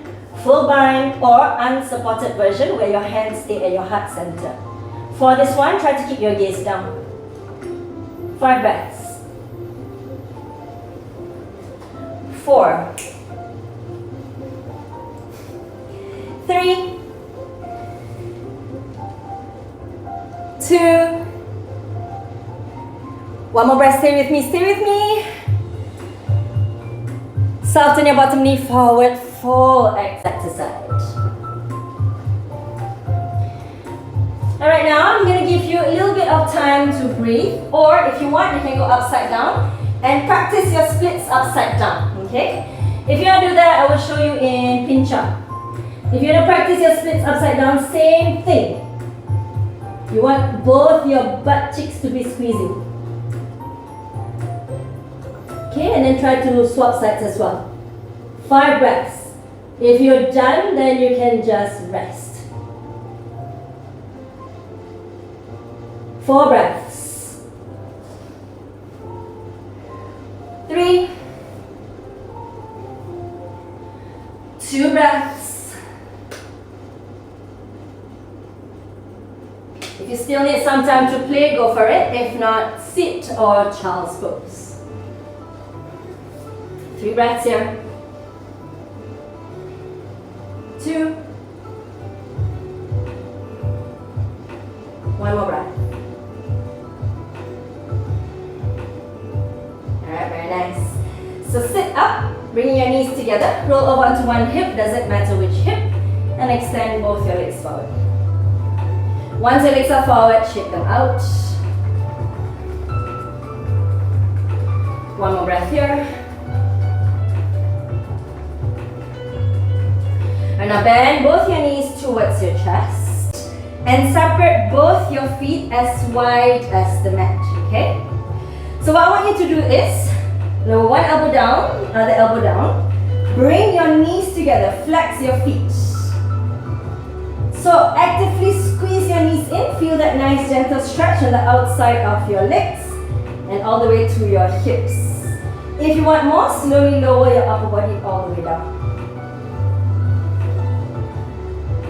full bind, or unsupported version where your hands stay at your heart center. For this one, try to keep your gaze down. 5 breaths. 4, 3, 2, one more breath, stay with me, stay with me. Soften your bottom knee forward, fold exercise. Alright, now I'm going to give you a little bit of time to breathe, or if you want, you can go upside down and practice your splits upside down, okay? If you want to do that, I will show you in pinch up. If you want to practice your splits upside down, same thing. You want both your butt cheeks to be squeezing. Okay, and then try to swap sides as well. 5 breaths. If you're done, then you can just rest. 4 breaths. 3, 2 breaths. If you still need some time to play, go for it. If not, sit or child's pose. 3 breaths here. 2. 1 more breath. Alright, very nice. So sit up, bring your knees together, roll over onto one hip, doesn't matter which hip, and extend both your legs forward. Once your legs are forward, shake them out. 1 more breath here. And now bend both your knees towards your chest and separate both your feet as wide as the mat, okay? So what I want you to do is, lower one elbow down, other elbow down. Bring your knees together, flex your feet. So actively squeeze your knees in, feel that nice gentle stretch on the outside of your legs and all the way to your hips. If you want more, slowly lower your upper body all the way down.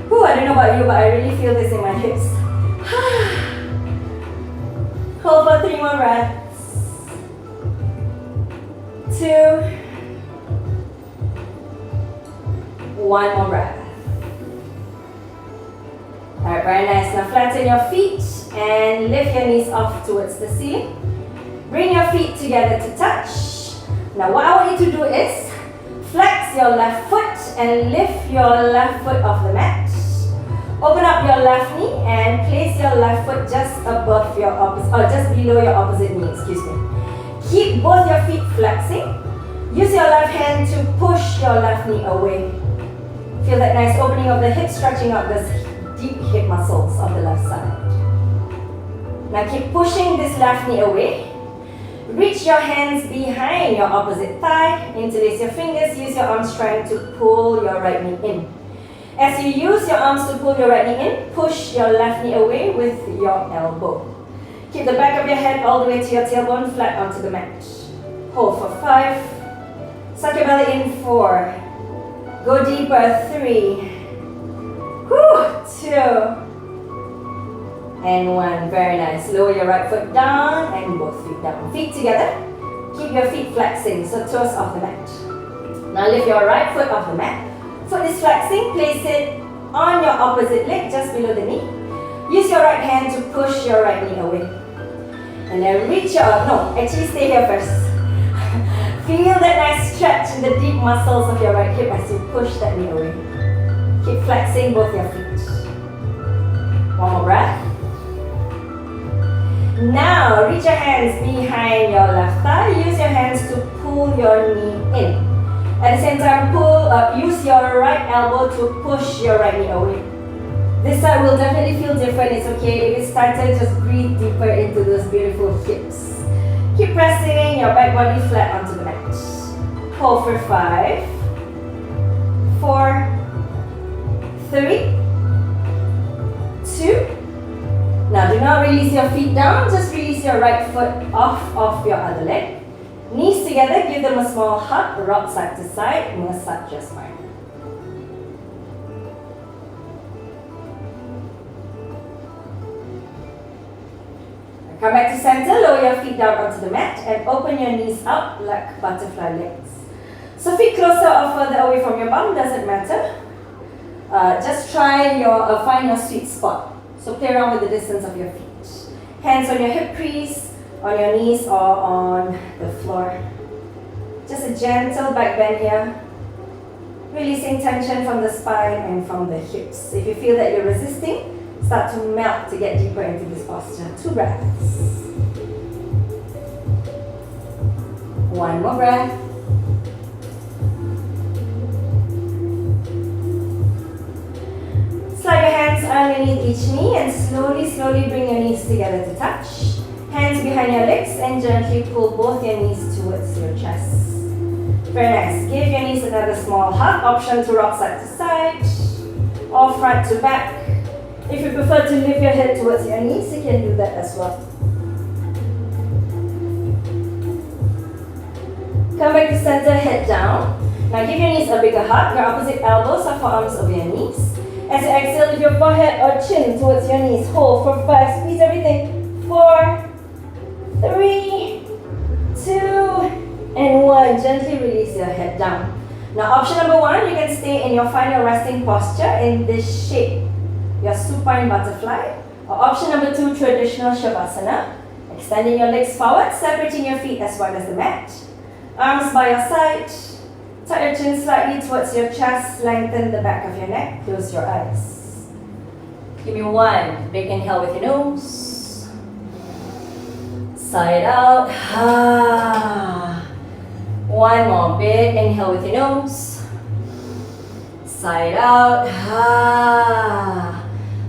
Whew, I don't know about you, but I really feel this in my hips. Hold for 3 more breaths. 2. 1 more breath. Alright, very nice. Now flatten your feet and lift your knees off towards the ceiling. Bring your feet together to touch. Now what I want you to do is flex your left foot and lift your left foot off the mat. Open up your left knee and place your left foot just above your opposite, or just below your opposite knee, excuse me. Keep both your feet flexing. Use your left hand to push your left knee away. Feel that nice opening of the hips, stretching out those deep hip muscles of the left side. Now keep pushing this left knee away. Reach your hands behind your opposite thigh. Interlace your fingers. Use your arm strength to pull your right knee in. As you use your arms to pull your right knee in, push your left knee away with your elbow. Keep the back of your head all the way to your tailbone, flat onto the mat. Hold for 5. Suck your belly in 4. Go deeper, 3. 2. And 1. Very nice. Lower your right foot down and both feet down. Feet together. Keep your feet flexing, so toes off the mat. Now lift your right foot off the mat. Foot is flexing, place it on your opposite leg, just below the knee. Use your right hand to push your right knee away. And then reach your, actually stay here first. Feel that nice stretch in the deep muscles of your right hip as you push that knee away. Keep flexing both your feet. 1 more breath. Now, reach your hands behind your left thigh. Use your hands to pull your knee in. At the same time, use your right elbow to push your right knee away. This side will definitely feel different. It's okay. If it started, just breathe deeper into those beautiful hips. Keep pressing your back body flat onto the mat. Hold for 5, 4, 3, 2. Now do not release your feet down. Just release your right foot off of your other leg. Knees together, give them a small hug, rock side to side, massage your spine. Come back to center, lower your feet down onto the mat and open your knees up like butterfly legs. So feet closer or further away from your bum, doesn't matter. Just try find your sweet spot. So play around with the distance of your feet. Hands on your hip crease, on your knees or on the floor. Just a gentle back bend here. Releasing tension from the spine and from the hips. If you feel that you're resisting, start to melt to get deeper into this posture. 2 breaths. 1 more breath. Slide your hands underneath each knee and slowly bring your knees together to touch. Hands behind your legs and gently pull both your knees towards your chest. Very nice. Give your knees another small hug. Option to rock side to side or front to back. If you prefer to lift your head towards your knees, you can do that as well. Come back to center, head down. Now give your knees a bigger hug. Your opposite elbows or forearms over your knees. As you exhale, lift your forehead or chin towards your knees. Hold for 5. Squeeze everything. 4, 3, 2, and 1. Gently release your head down. Now option number 1, you can stay in your final resting posture in this shape, your supine butterfly. Or option number 2, traditional shavasana. Extending your legs forward, separating your feet as wide as the mat. Arms by your side. Tuck your chin slightly towards your chest. Lengthen the back of your neck. Close your eyes. Give me 1 big inhale with your nose. Side out. 1 more big inhale with your nose. Side out.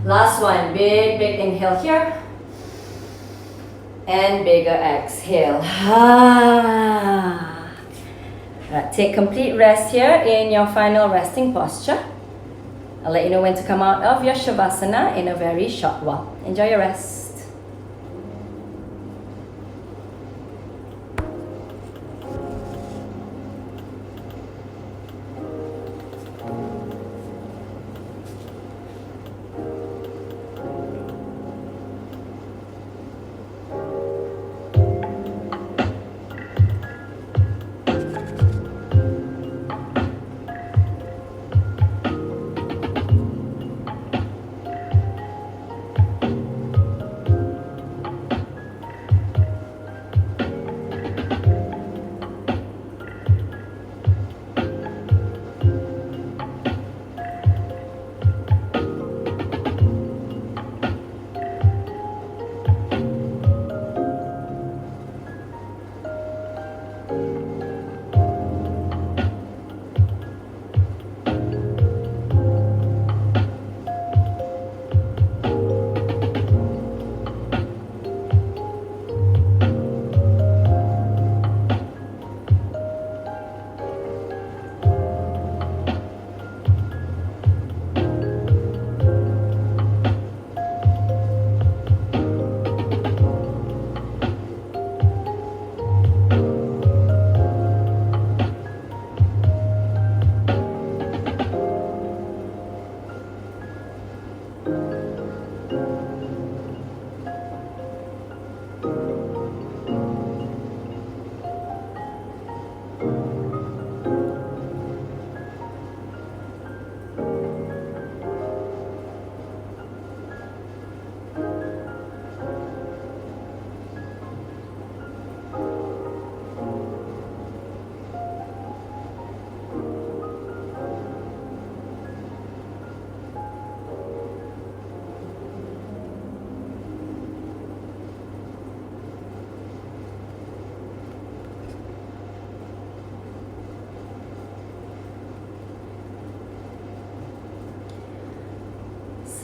Last one, big inhale here. And bigger exhale. Right, take complete rest here in your final resting posture. I'll let you know when to come out of your shavasana in a very short while. Enjoy your rest.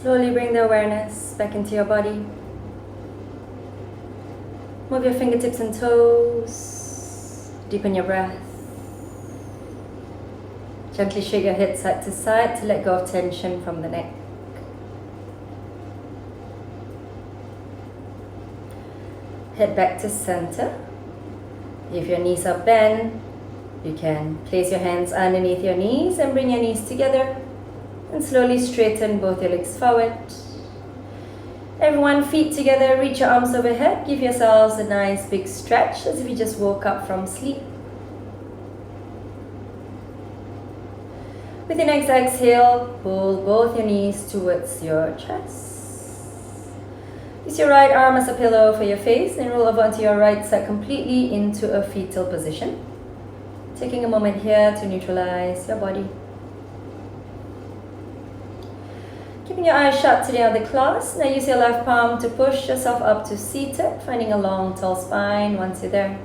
Slowly bring the awareness back into your body. Move your fingertips and toes. Deepen your breath. Gently shake your head side to side to let go of tension from the neck. Head back to center. If your knees are bent, you can place your hands underneath your knees and bring your knees together. And slowly straighten both your legs forward. Everyone, feet together, reach your arms overhead. Give yourselves a nice big stretch as if you just woke up from sleep. With your next exhale, pull both your knees towards your chest. Use your right arm as a pillow for your face and roll over onto your right side completely into a fetal position. Taking a moment here to neutralize your body. Keeping your eyes shut to the end of the class. Now use your left palm to push yourself up to seated, finding a long, tall spine once you're there.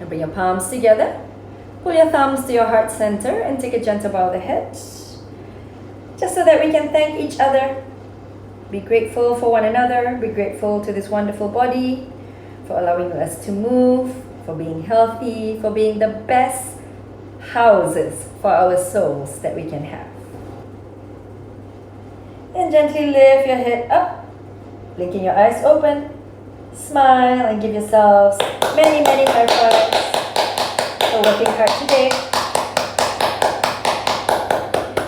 And bring your palms together. Pull your thumbs to your heart center and take a gentle bow of the head. Just so that we can thank each other. Be grateful for one another. Be grateful to this wonderful body for allowing us to move, for being healthy, for being the best houses for our souls that we can have. And gently lift your head up, blinking your eyes open, smile and give yourselves many, many high fives for working hard today.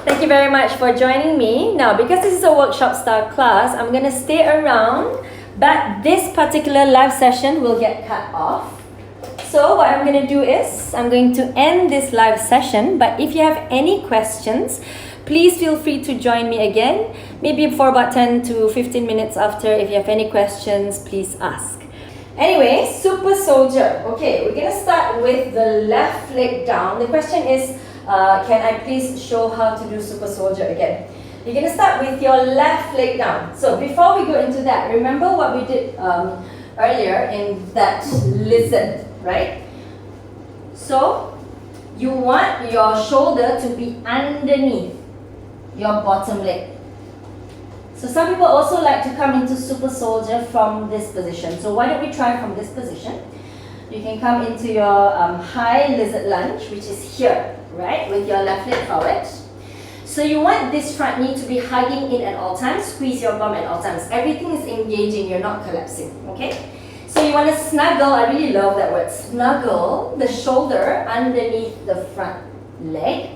Thank you very much for joining me. Now, because this is a workshop style class, I'm going to stay around, but this particular live session will get cut off. So what I'm going to do is, I'm going to end this live session, but if you have any questions, please feel free to join me again, maybe for about 10 to 15 minutes after. If you have any questions, please ask. Anyway, super soldier. Okay, we're going to start with the left leg down. The question is, can I please show how to do super soldier again? You're going to start with your left leg down. So before we go into that, remember what we did earlier in that lizard, right? So you want your shoulder to be underneath your bottom leg. So some people also like to come into super soldier from this position. So why don't we try from this position? You can come into your high lizard lunge, which is here, right? With your left leg forward. So you want this front knee to be hugging in at all times. Squeeze your bum at all times. Everything is engaging, you're not collapsing, okay? So you want to snuggle, I really love that word, snuggle the shoulder underneath the front leg.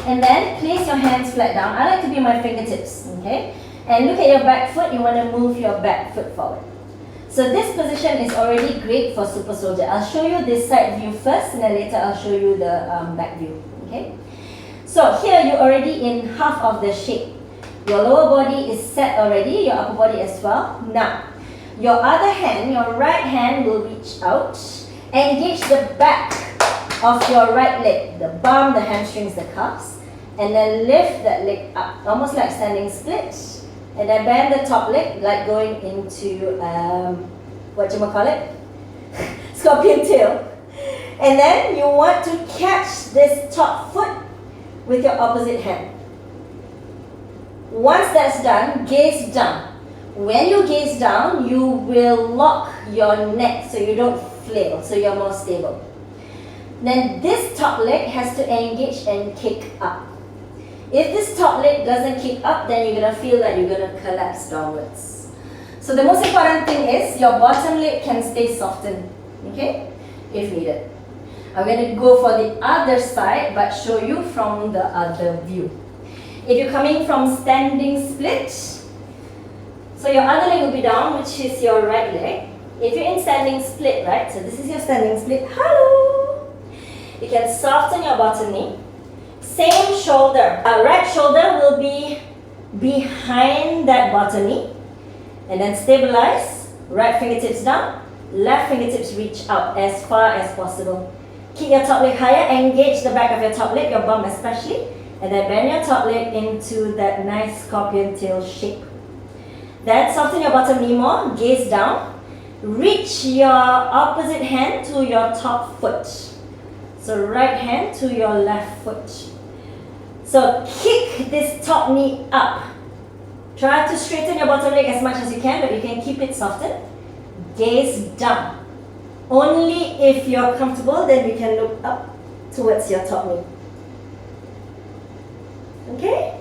And then place your hands flat down. I like to be my fingertips, okay? And look at your back foot, you want to move your back foot forward. So this position is already great for super soldier. I'll show you this side view first, and then later I'll show you the back view, okay? So here you're already in half of the shape. Your lower body is set already, your upper body as well. Now, your other hand, your right hand will reach out, engage the back of your right leg, the bum, the hamstrings, the calves, and then lift that leg up, almost like standing split, and then bend the top leg like going into, scorpion tail. And then you want to catch this top foot with your opposite hand. Once that's done, gaze down. When you gaze down, you will lock your neck so you don't flail, so you're more stable. Then this top leg has to engage and kick up. If this top leg doesn't kick up, then you're going to feel that you're going to collapse downwards. So the most important thing is your bottom leg can stay softened, okay, if needed. I'm going to go for the other side, but show you from the other view. If you're coming from standing split, so your other leg will be down, which is your right leg. If you're in standing split, right, so this is your standing split, hello! You can soften your bottom knee. Same shoulder. Our right shoulder will be behind that bottom knee. And then stabilize. Right fingertips down. Left fingertips reach out as far as possible. Keep your top leg higher. Engage the back of your top leg, your bum especially. And then bend your top leg into that nice scorpion tail shape. Then soften your bottom knee more. Gaze down. Reach your opposite hand to your top foot. So right hand to your left foot. So kick this top knee up. Try to straighten your bottom leg as much as you can, but you can keep it softened. Gaze down. Only if you're comfortable, then you can look up towards your top knee. Okay?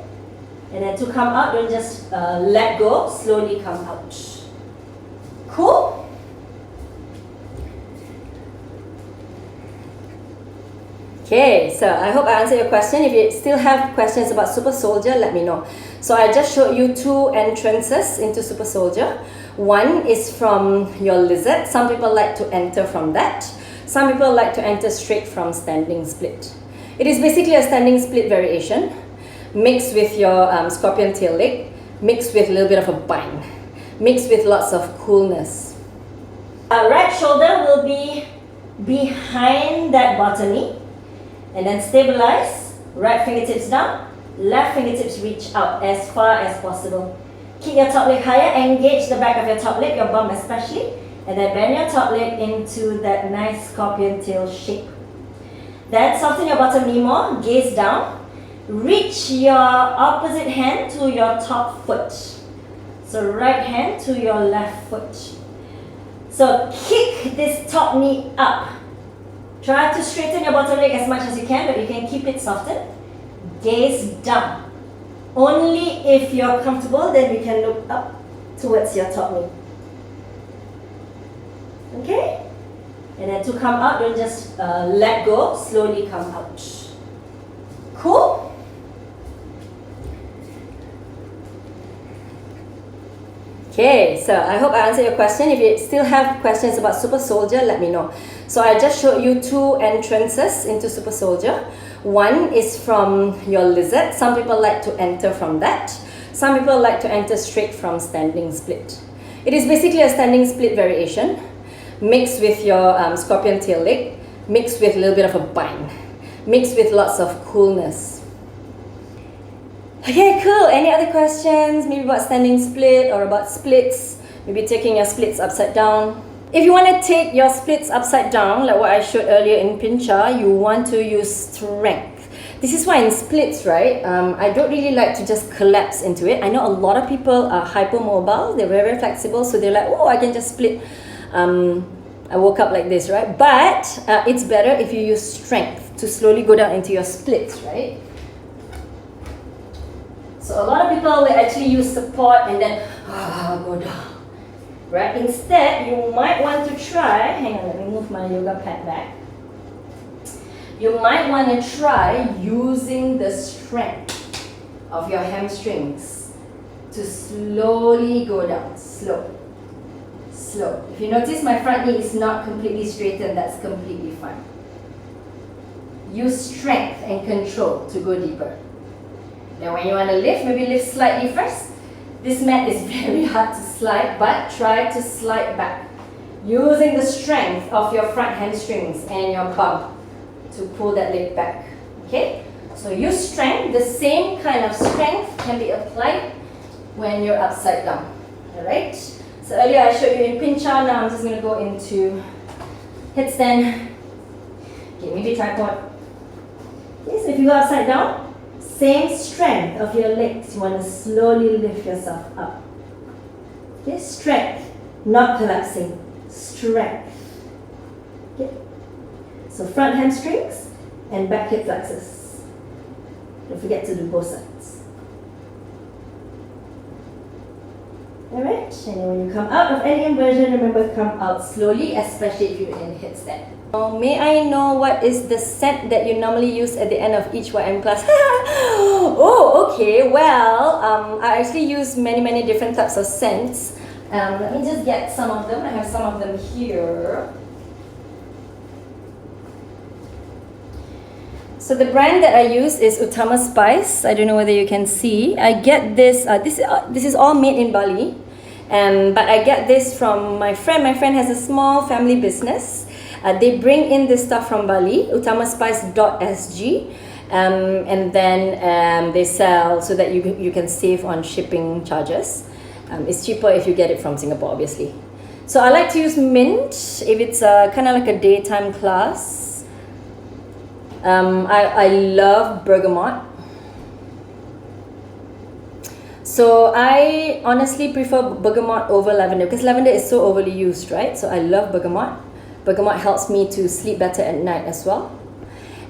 And then to come out, don't just let go, slowly come out. Cool? Okay, so I hope I answered your question. If you still have questions about Super Soldier, let me know. So I just showed you two entrances into Super Soldier. One is from your lizard. Some people like to enter from that. Some people like to enter straight from standing split. It is basically a standing split variation mixed with your scorpion tail leg, mixed with a little bit of a bind, mixed with lots of coolness. Right shoulder will be behind that bottom knee. And then stabilize, right fingertips down, left fingertips reach out as far as possible. Keep your top leg higher, engage the back of your top leg, your bum especially, and then bend your top leg into that nice scorpion tail shape. Then soften your bottom knee more, gaze down, reach your opposite hand to your top foot. So right hand to your left foot. So kick this top knee up. Try to straighten your bottom leg as much as you can, but you can keep it softened. Gaze down. Only if you're comfortable, then you can look up towards your top knee. Okay? And then to come out, don't just let go, slowly come out. Cool? Okay, so I hope I answered your question. If you still have questions about Super Soldier, let me know. So I just showed you two entrances into Super Soldier. One is from your lizard. Some people like to enter from that. Some people like to enter straight from standing split. It is basically a standing split variation mixed with your scorpion tail leg, mixed with a little bit of a bind, mixed with lots of coolness. Okay, cool. Any other questions? Maybe about standing split or about splits? Maybe taking your splits upside down. If you want to take your splits upside down, like what I showed earlier in pincha, you want to use strength. This is why in splits, right, I don't really like to just collapse into it. I know a lot of people are hypermobile. They're very, very flexible. So they're like, oh, I can just split. I woke up like this, right? But it's better if you use strength to slowly go down into your splits, right? So a lot of people, they actually use support and then go down. Right? Instead, you might want to try, hang on, let me move my yoga pad back. You might want to try using the strength of your hamstrings to slowly go down. Slow. Slow. If you notice, my front knee is not completely straightened, that's completely fine. Use strength and control to go deeper. Then when you want to lift, maybe lift slightly first. This mat is very hard to slide, but try to slide back. Using the strength of your front hamstrings and your bum to pull that leg back. Okay? So use strength. The same kind of strength can be applied when you're upside down. Alright? So earlier I showed you in pincha, now I'm just going to go into headstand. Okay, maybe tripod. Okay, so if you go upside down, same strength of your legs. You want to slowly lift yourself up. Okay, strength, not collapsing. Strength. Okay. So front hamstrings and back hip flexors. Don't forget to do both sides. Alright, and then when you come out of any inversion, remember come out slowly, especially if you're in headstand. May I know what is the scent that you normally use at the end of each YM class? Oh, okay. Well, I actually use many different types of scents. Let me just get some of them. I have some of them here. So the brand that I use is Utama Spice. I don't know whether you can see. I get this. This is all made in Bali, but I get this from my friend. My friend has a small family business. They bring in this stuff from Bali, utamaspice.sg, and then they sell so that you can save on shipping charges. It's cheaper if you get it from Singapore, obviously. So I like to use mint if it's kind of like a daytime class. I love bergamot. So I honestly prefer bergamot over lavender because lavender is so overly used, right? So I love bergamot. Bergamot helps me to sleep better at night as well.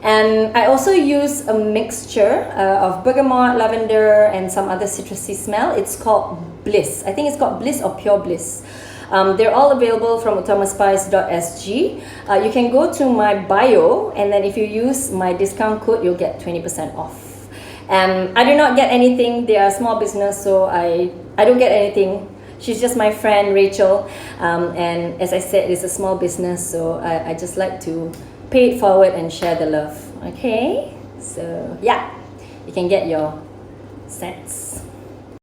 And I also use a mixture of bergamot, lavender, and some other citrusy smell. It's called Bliss. I think it's called Bliss or Pure Bliss. They're all available from utamaspice.sg. You can go to my bio, and then if you use my discount code, you'll get 20% off. I do not get anything. They are a small business, so I don't get anything. She's just my friend, Rachel. And as I said, it's a small business, so I just like to pay it forward and share the love. Okay? So, yeah, you can get your sets.